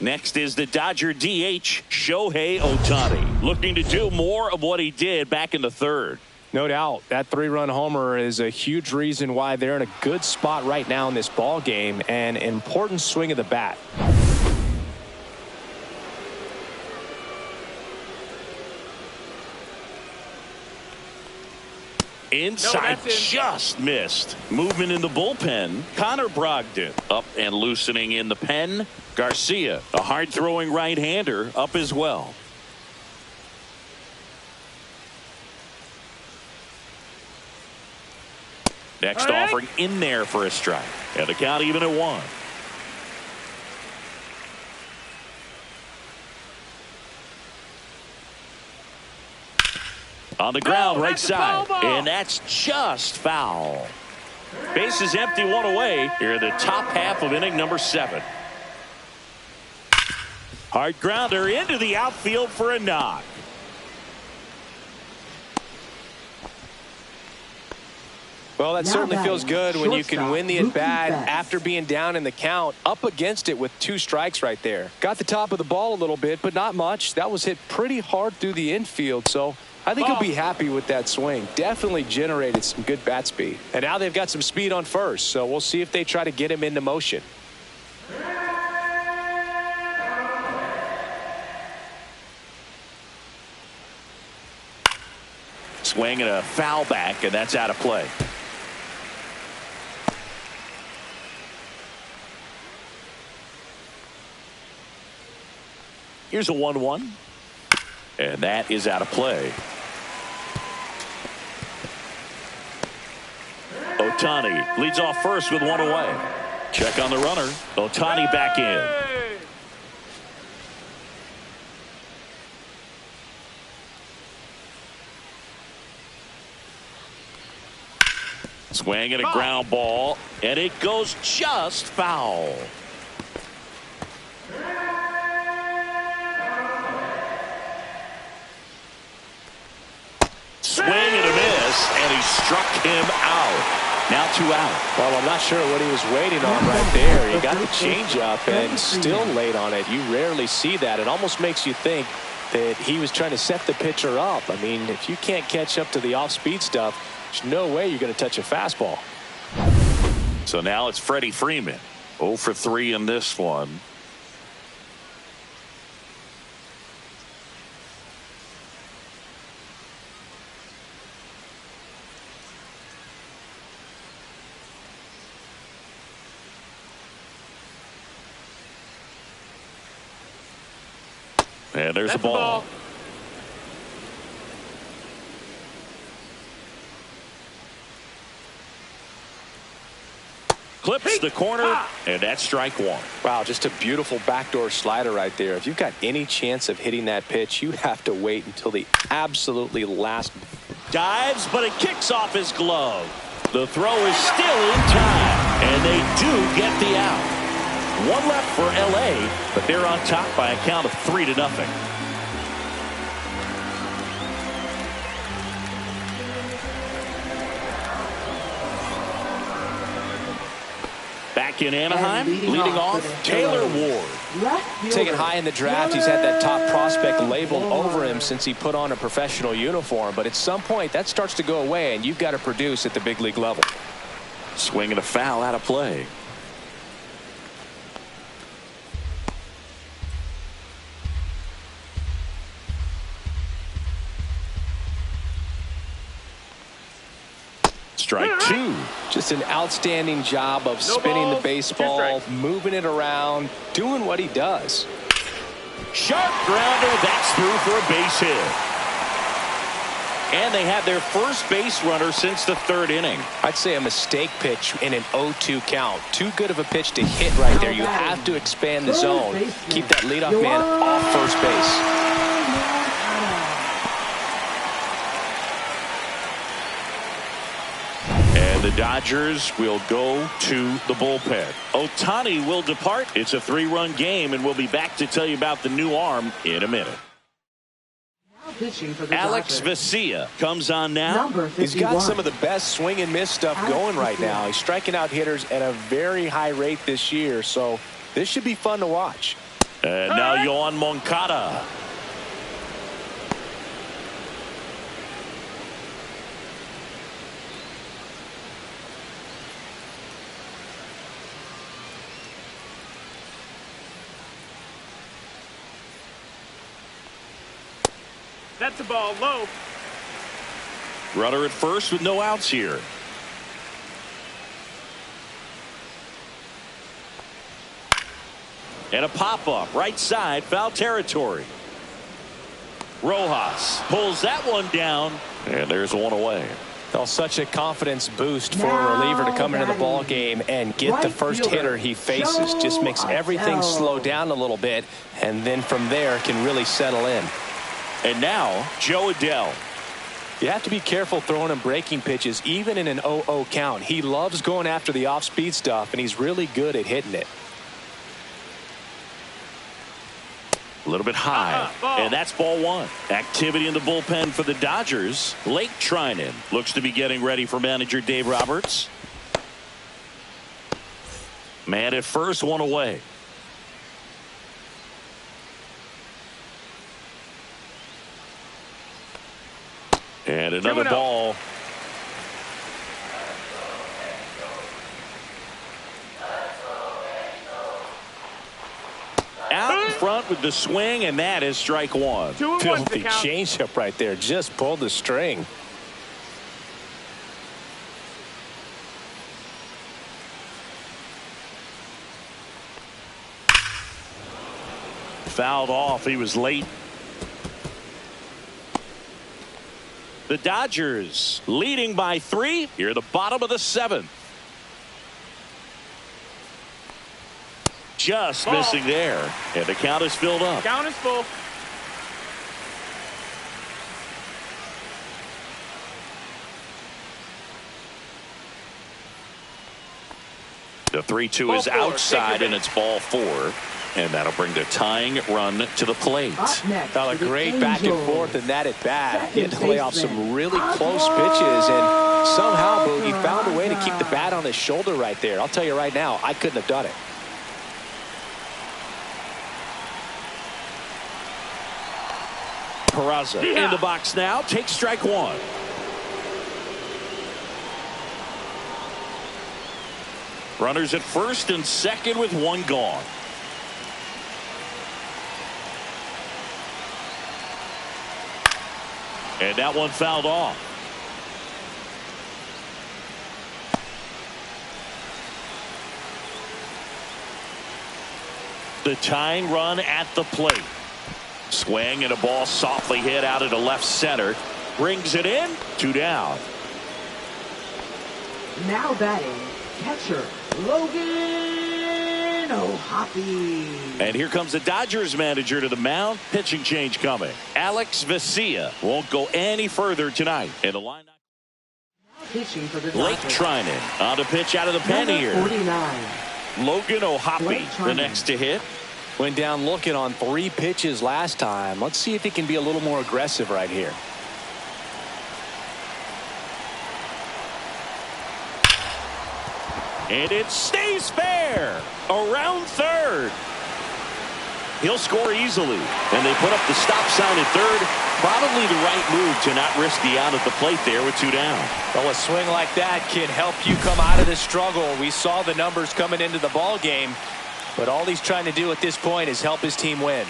Next is the Dodger DH, Shohei Ohtani, looking to do more of what he did back in the third. No doubt. That 3-run homer is a huge reason why they're in a good spot right now in this ball game, and an important swing of the bat. Inside, just missed. Movement in the bullpen. Connor Brogdon up and loosening in the pen. Garcia, a hard-throwing right-hander, up as well. Next offering in there for a strike. And the count even at 1. On the ground, right side. And that's just foul. Base is empty, 1 away. Here in the top half of inning number 7. Hard grounder into the outfield for a knock. Well, that certainly feels good when you can win the at-bat after being down in the count, up against it with 2 strikes right there. Got the top of the ball a little bit, but not much. That was hit pretty hard through the infield, so I think he'll be happy with that swing. Definitely generated some good bat speed. And now they've got some speed on first, so we'll see if they try to get him into motion. Swing and a foul back, and that's out of play. Here's a 1-1. And that is out of play. Ohtani leads off first with 1 away. Check on the runner. Ohtani back in. Swing and a ground ball, and it goes just foul. Swing and a miss, and he struck him out. Now 2 out. Well, I'm not sure what he was waiting on right there. He got the changeup and still laid on it. You rarely see that. It almost makes you think that he was trying to set the pitcher up. I mean, if you can't catch up to the off-speed stuff, there's no way you're going to touch a fastball. So now it's Freddie Freeman. 0 for 3 in this one. And there's a ball. Clips the corner, and that's strike 1. Wow, just a beautiful backdoor slider right there. If you've got any chance of hitting that pitch, you have to wait until the absolutely last. Dives, but it kicks off his glove. The throw is still in time, and they do get the out. One left for L.A., but they're on top by a count of 3-0. Back in Anaheim, leading off Taylor Ward. Taken high in the draft, he's had that top prospect labeled over him since he put on a professional uniform. But at some point, that starts to go away, and you've got to produce at the big league level. Swing and a foul out of play. Strike two. Just an outstanding job of spinning the baseball, moving it around, doing what he does. Sharp grounder. That's through for a base hit. And they had their first base runner since the third inning. I'd say a mistake pitch in an 0-2 count. Too good of a pitch to hit right there. You have to expand the zone. Keep that leadoff man off first base. The Dodgers will go to the bullpen. Ohtani will depart. It's a 3-run game, and we'll be back to tell you about the new arm in a minute. Alex Vesia comes on now. He's got some of the best swing and miss stuff going right now. He's striking out hitters at a very high rate this year, so this should be fun to watch. And now Yoan Moncada. That's the ball low. Runner at first with no outs here. And a pop-up right side, foul territory. Rojas pulls that one down, and there's one away. Well, such a confidence boost for a reliever to come into the ball game and get the first hitter he faces. Just makes everything slow down a little bit, and then from there can really settle in. And now, Joe Adell. You have to be careful throwing him breaking pitches, even in an 0-0 count. He loves going after the off-speed stuff, and he's really good at hitting it. A little bit high, and that's ball one. Activity in the bullpen for the Dodgers. Blake Treinen looks to be getting ready for manager Dave Roberts. Man at first, one away. And another ball. Out in front with the swing, and that is strike one. Filthy changeup right there. Just pulled the string. Fouled off. He was late. The Dodgers leading by 3 here at the bottom of the 7th. Just missing there, and the count is filled up. Count is full. The 3-2 is outside, and it's ball 4. And that'll bring the tying run to the plate. Well, a great back and forth in that at bat. Getting to lay off some really close pitches, and somehow Boogie found a way to keep the bat on his shoulder right there. I'll tell you right now, I couldn't have done it. Peraza in the box now, takes strike one. Runners at first and second with one gone. And that one fouled off. The tying run at the plate. Swing and a ball softly hit out into left center. Brings it in. 2 down. Now batting, catcher Logan O'Hoppe. And here comes the Dodgers manager to the mound. Pitching change coming. Alex Vesia won't go any further tonight. And the line. Pitching for the Blake Treinen on the pitch out of the pen here. 49. Logan Ohtani, the next to hit. Went down looking on 3 pitches last time. Let's see if he can be a little more aggressive right here. And it stays fair around third. He'll score easily, and they put up the stop sign at third. Probably the right move to not risk the out at the plate there with 2 down. Well, a swing like that can help you come out of this struggle. We saw the numbers coming into the ball game, but all he's trying to do at this point is help his team win.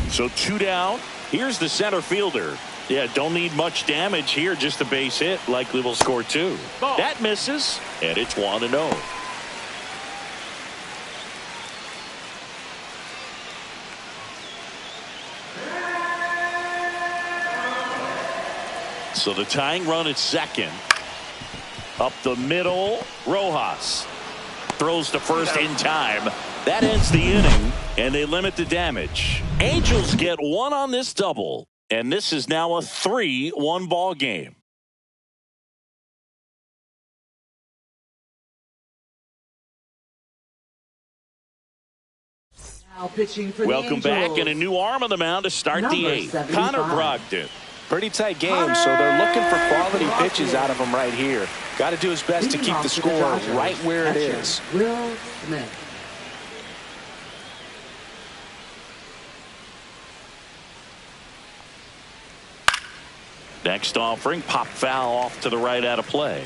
So 2 down. Here's the center fielder. Yeah, don't need much damage here, just a base hit. Likely will score 2. Ball. That misses, and it's 1-0. So the tying run at second. Up the middle, Rojas throws to first in time. That ends the inning, and they limit the damage. Angels get 1 on this double, and this is now a 3-1 ball game. Now pitching for Welcome the back, Angels. and a new arm on the mound to start Number the 8th. 75. Connor Brogdon. Pretty tight game, so they're looking for quality pitches out of him right here. Got to do his best to keep the score right where it is. Will Smith. Next offering, pop foul off to the right out of play.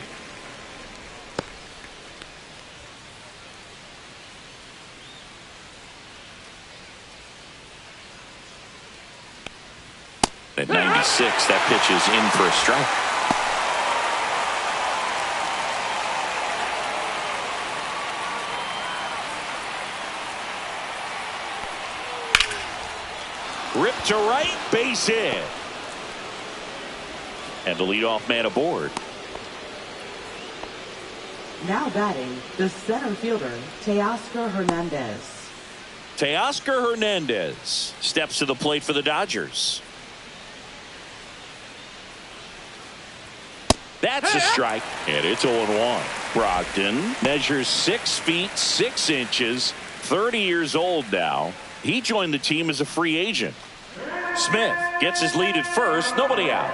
At 96, that pitch is in for a strike. Ripped to right, base hit. And the leadoff man aboard. Now batting, the center fielder, Teoscar Hernandez. Teoscar Hernandez steps to the plate for the Dodgers. That's a strike, and it's 0-1. Brogdon measures 6 feet 6 inches, 30 years old now. He joined the team as a free agent. Smith gets his lead at first, nobody out.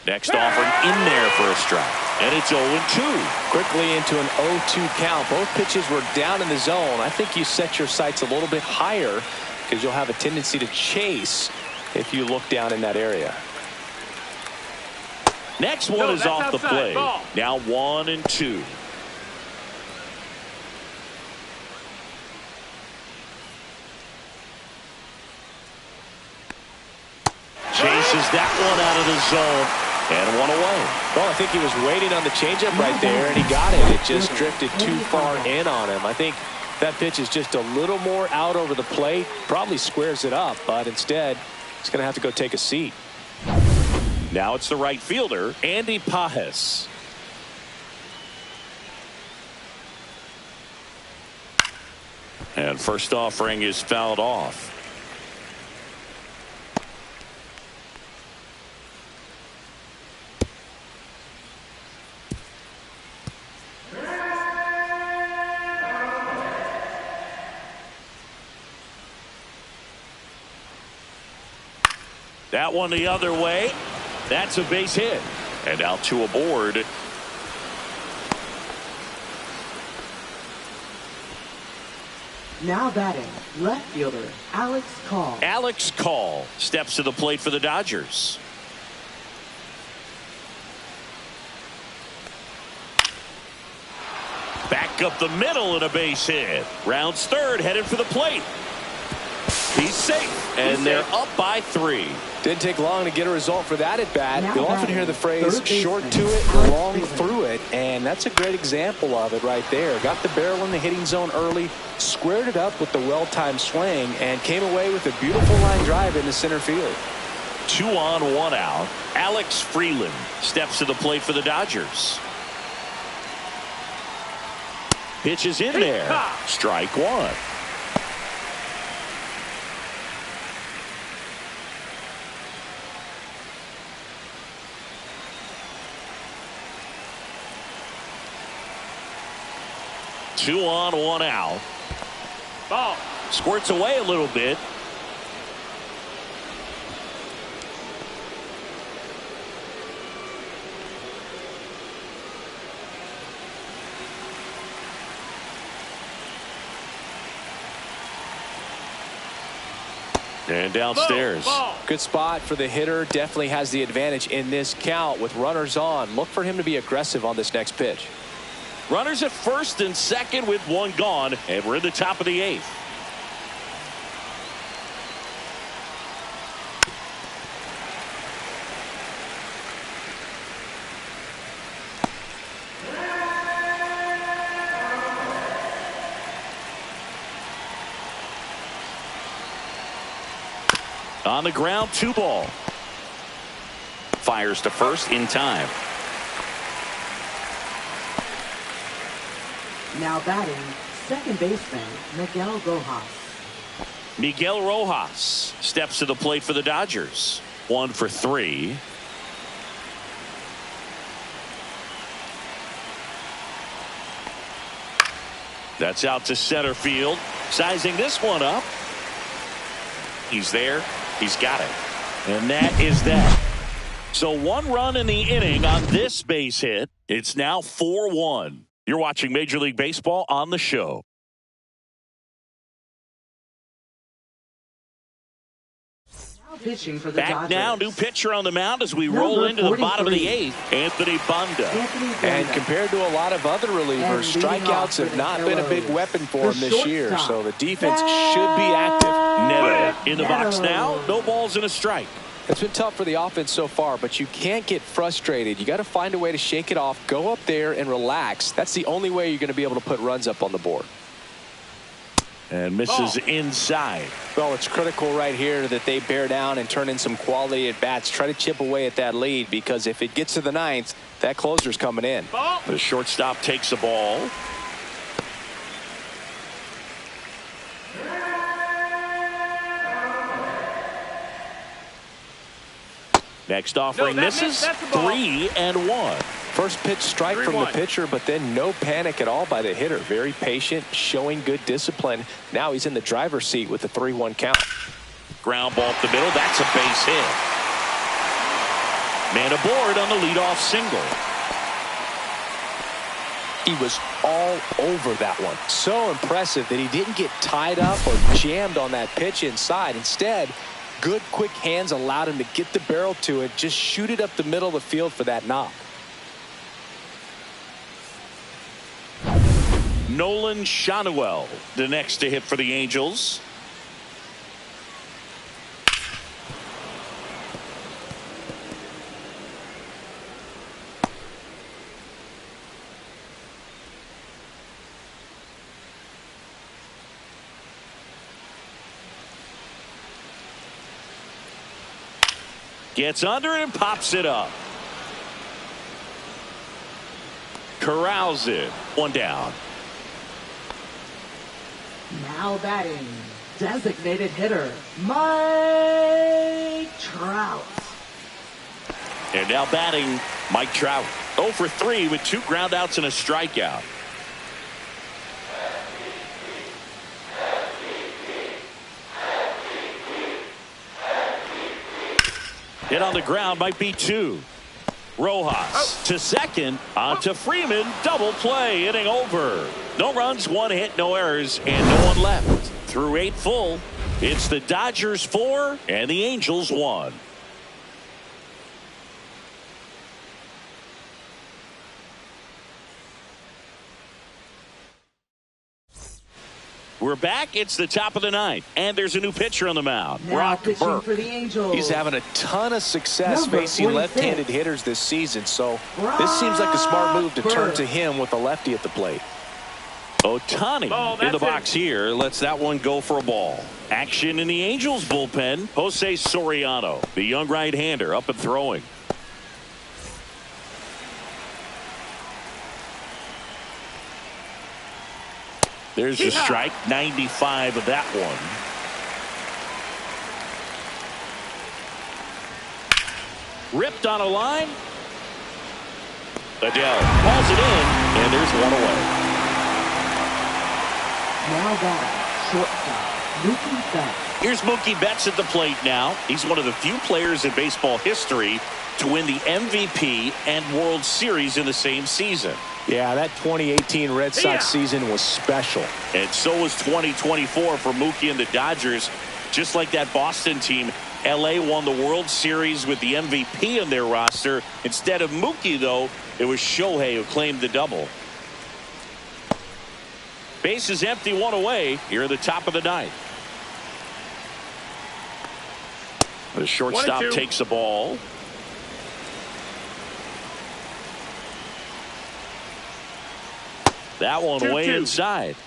Next offering in there for a strike, and it's 0-2. Quickly into an 0-2 count. Both pitches were down in the zone. I think you set your sights a little bit higher because you'll have a tendency to chase if you look down in that area. Next one is off the plate. Ball. Now 1-2. Chases that one out of the zone and 1 away. Well, I think he was waiting on the changeup right there, and he got it. It just drifted too far in on him. I think that pitch is just a little more out over the plate. Probably squares it up, but instead, he's going to have to go take a seat. Now it's the right fielder, Andy Pajes. And first offering is fouled off. That one the other way. That's a base hit. And now 2 aboard. Now batting, left fielder, Alex Call. Alex Call steps to the plate for the Dodgers. Back up the middle and a base hit. Rounds third, headed for the plate. He's safe, and they're up by 3. Didn't take long to get a result for that at bat. Now You'll often batting, hear the phrase third short baseman, to it, Alex long Freeland. through it, and that's a great example of it right there. Got the barrel in the hitting zone early, squared it up with the well-timed swing, and came away with a beautiful line drive into center field. 2 on, 1 out. Alex Freeland steps to the plate for the Dodgers. Pitch is in there. Strike 1. 2 on, 1 out. Ball. Squirts away a little bit. And downstairs. Ball. Good spot for the hitter. Definitely has the advantage in this count with runners on. Look for him to be aggressive on this next pitch. Runners at first and second with 1 gone, and we're in the top of the 8th. On the ground, 2 ball. Fires to first in time. Now batting, second baseman, Miguel Rojas. Miguel Rojas steps to the plate for the Dodgers. 1 for 3. That's out to center field. Sizing this one up. He's there. He's got it. And that is that. So 1 run in the inning on this base hit. It's now 4-1. You're watching Major League Baseball on the show. Pitching for the Back Dodgers. now, new pitcher on the mound as we roll into the bottom of the 8th. Anthony Banda. And compared to a lot of other relievers, strikeouts have not been a big weapon for him this year. So the defense should be active. Neto in the box now. No balls and a strike. It's been tough for the offense so far, but you can't get frustrated. You got to find a way to shake it off, go up there and relax. That's the only way you're going to be able to put runs up on the board. And misses inside. Well, it's critical right here that they bear down and turn in some quality at bats. Try to chip away at that lead, because if it gets to the 9th, that closer's coming in. Ball. The shortstop takes the ball. Next offering misses. That's the ball. 3-1. First pitch strike from the 3-1. pitcher, but then no panic at all by the hitter. Very patient, showing good discipline. Now he's in the driver's seat with the 3-1 count. Ground ball up the middle. That's a base hit. Man aboard on the leadoff single. He was all over that one. So impressive that he didn't get tied up or jammed on that pitch inside. Instead, good quick hands allowed him to get the barrel to it, just shoot it up the middle of the field for that knock. Nolan Shanuel, the next to hit for the Angels. Gets under and pops it up. Corrals it. 1 down. Now batting, designated hitter, Mike Trout. And now batting, Mike Trout. 0 for 3 with 2 groundouts and a strikeout. Hit on the ground might be 2. Rojas to second, on to Freeman, double play, inning over. No runs, 1 hit, no errors, and no one left. Through 8 full, it's the Dodgers 4 and the Angels 1. We're back. It's the top of the 9th, and there's a new pitcher on the mound. Now Brock pitching Burke. for the Angels. He's having a ton of success Number facing 46. left-handed hitters this season, so this seems like a smart move to turn to him with a lefty at the plate. Ohtani Ball, in the that's box here. Lets that one go for a ball. Action in the Angels bullpen. Jose Soriano, the young right-hander, up and throwing. There's the strike. 95 of that one. Ripped on a line. Adele hauls it in, and there's one away. Now batting, shortstop, Mookie Betts. Here's Mookie Betts at the plate now. He's one of the few players in baseball history to win the MVP and World Series in the same season. Yeah, that 2018 Red Sox season was special. And so was 2024 for Mookie and the Dodgers. Just like that Boston team, LA won the World Series with the MVP in their roster. Instead of Mookie, though, it was Shohei who claimed the double. Base is empty, one away here at the top of the ninth. The shortstop takes the ball. That one way inside.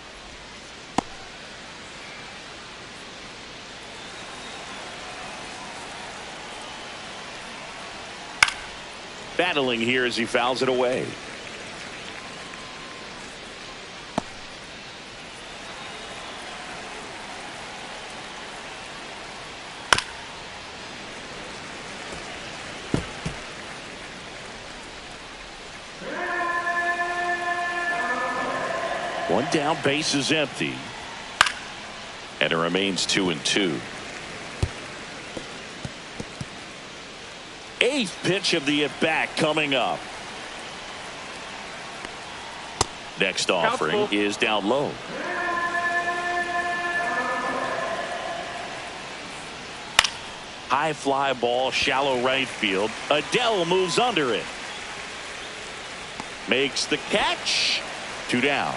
Battling here as he fouls it away. One down, base is empty. And it remains 2-2. Eighth pitch of the at-bat coming up. Next offering is down low. High fly ball, shallow right field. Adele moves under it. Makes the catch. 2 down.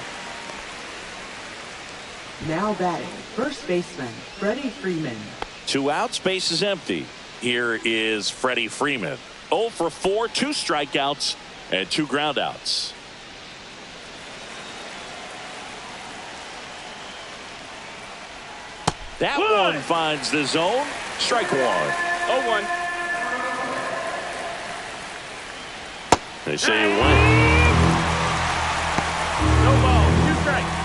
Now batting, first baseman, Freddie Freeman. 2 outs, base is empty. Here is Freddie Freeman. 0 for 4, 2 strikeouts, and 2 groundouts. That one finds the zone. Strike 1. 0-1. They say you win. No ball, 2 strikes.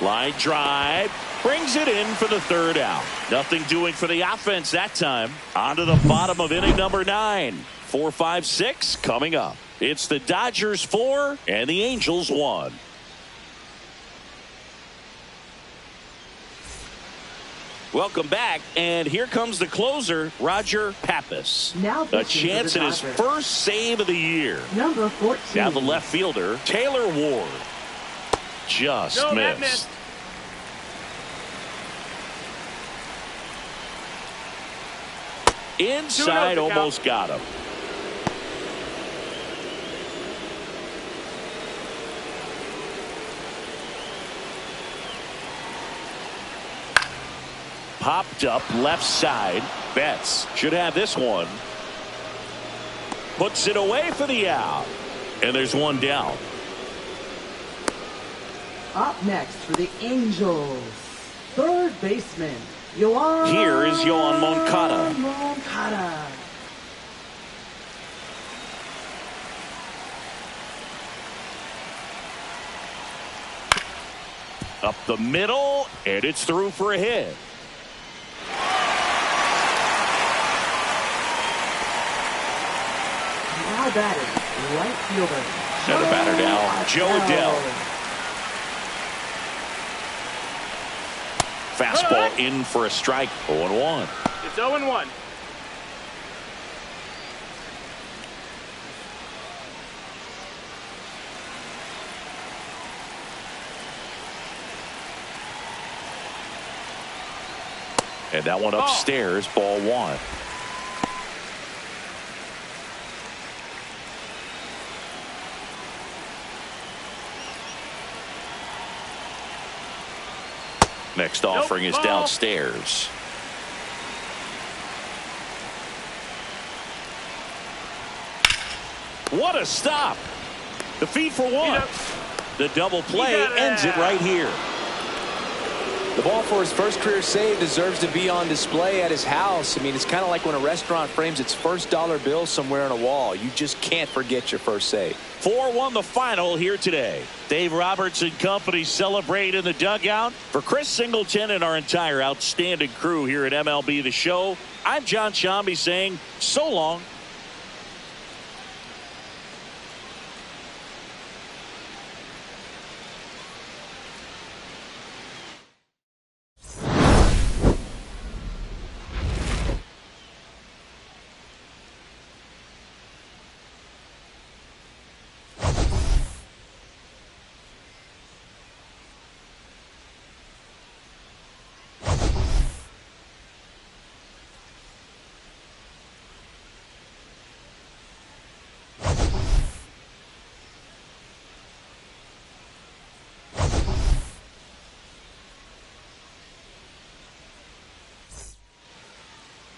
Line drive. Brings it in for the 3rd out. Nothing doing for the offense that time. On to the bottom of inning number 9. 4, 5, 6 coming up. It's the Dodgers 4 and the Angels 1. Welcome back, and here comes the closer, Roger Pappas. Now a chance at his first save of the year. Number 14. Now the left fielder, Taylor Ward. Just missed. Inside, almost got him. Popped up left side. Betts should have this one. Puts it away for the out. And there's one down. Up next for the Angels, third baseman, Yoan. Here is Yoan Moncada. Moncada. Up the middle, and it's through for a hit. Now batting, right fielder. Center batter now, Joe Adele. Fastball in for a strike. 0-1. It's 0-1. And that one upstairs, ball 1. Next offering is downstairs. What a stop. The feed for 1. The double play ends it right here. The ball for his first career save deserves to be on display at his house. I mean, it's kind of like when a restaurant frames its first dollar bill somewhere on a wall. You just can't forget your first save. 4-1 the final here today. Dave Roberts and company celebrate in the dugout. For Chris Singleton and our entire outstanding crew here at MLB The Show, I'm John Shambi saying so long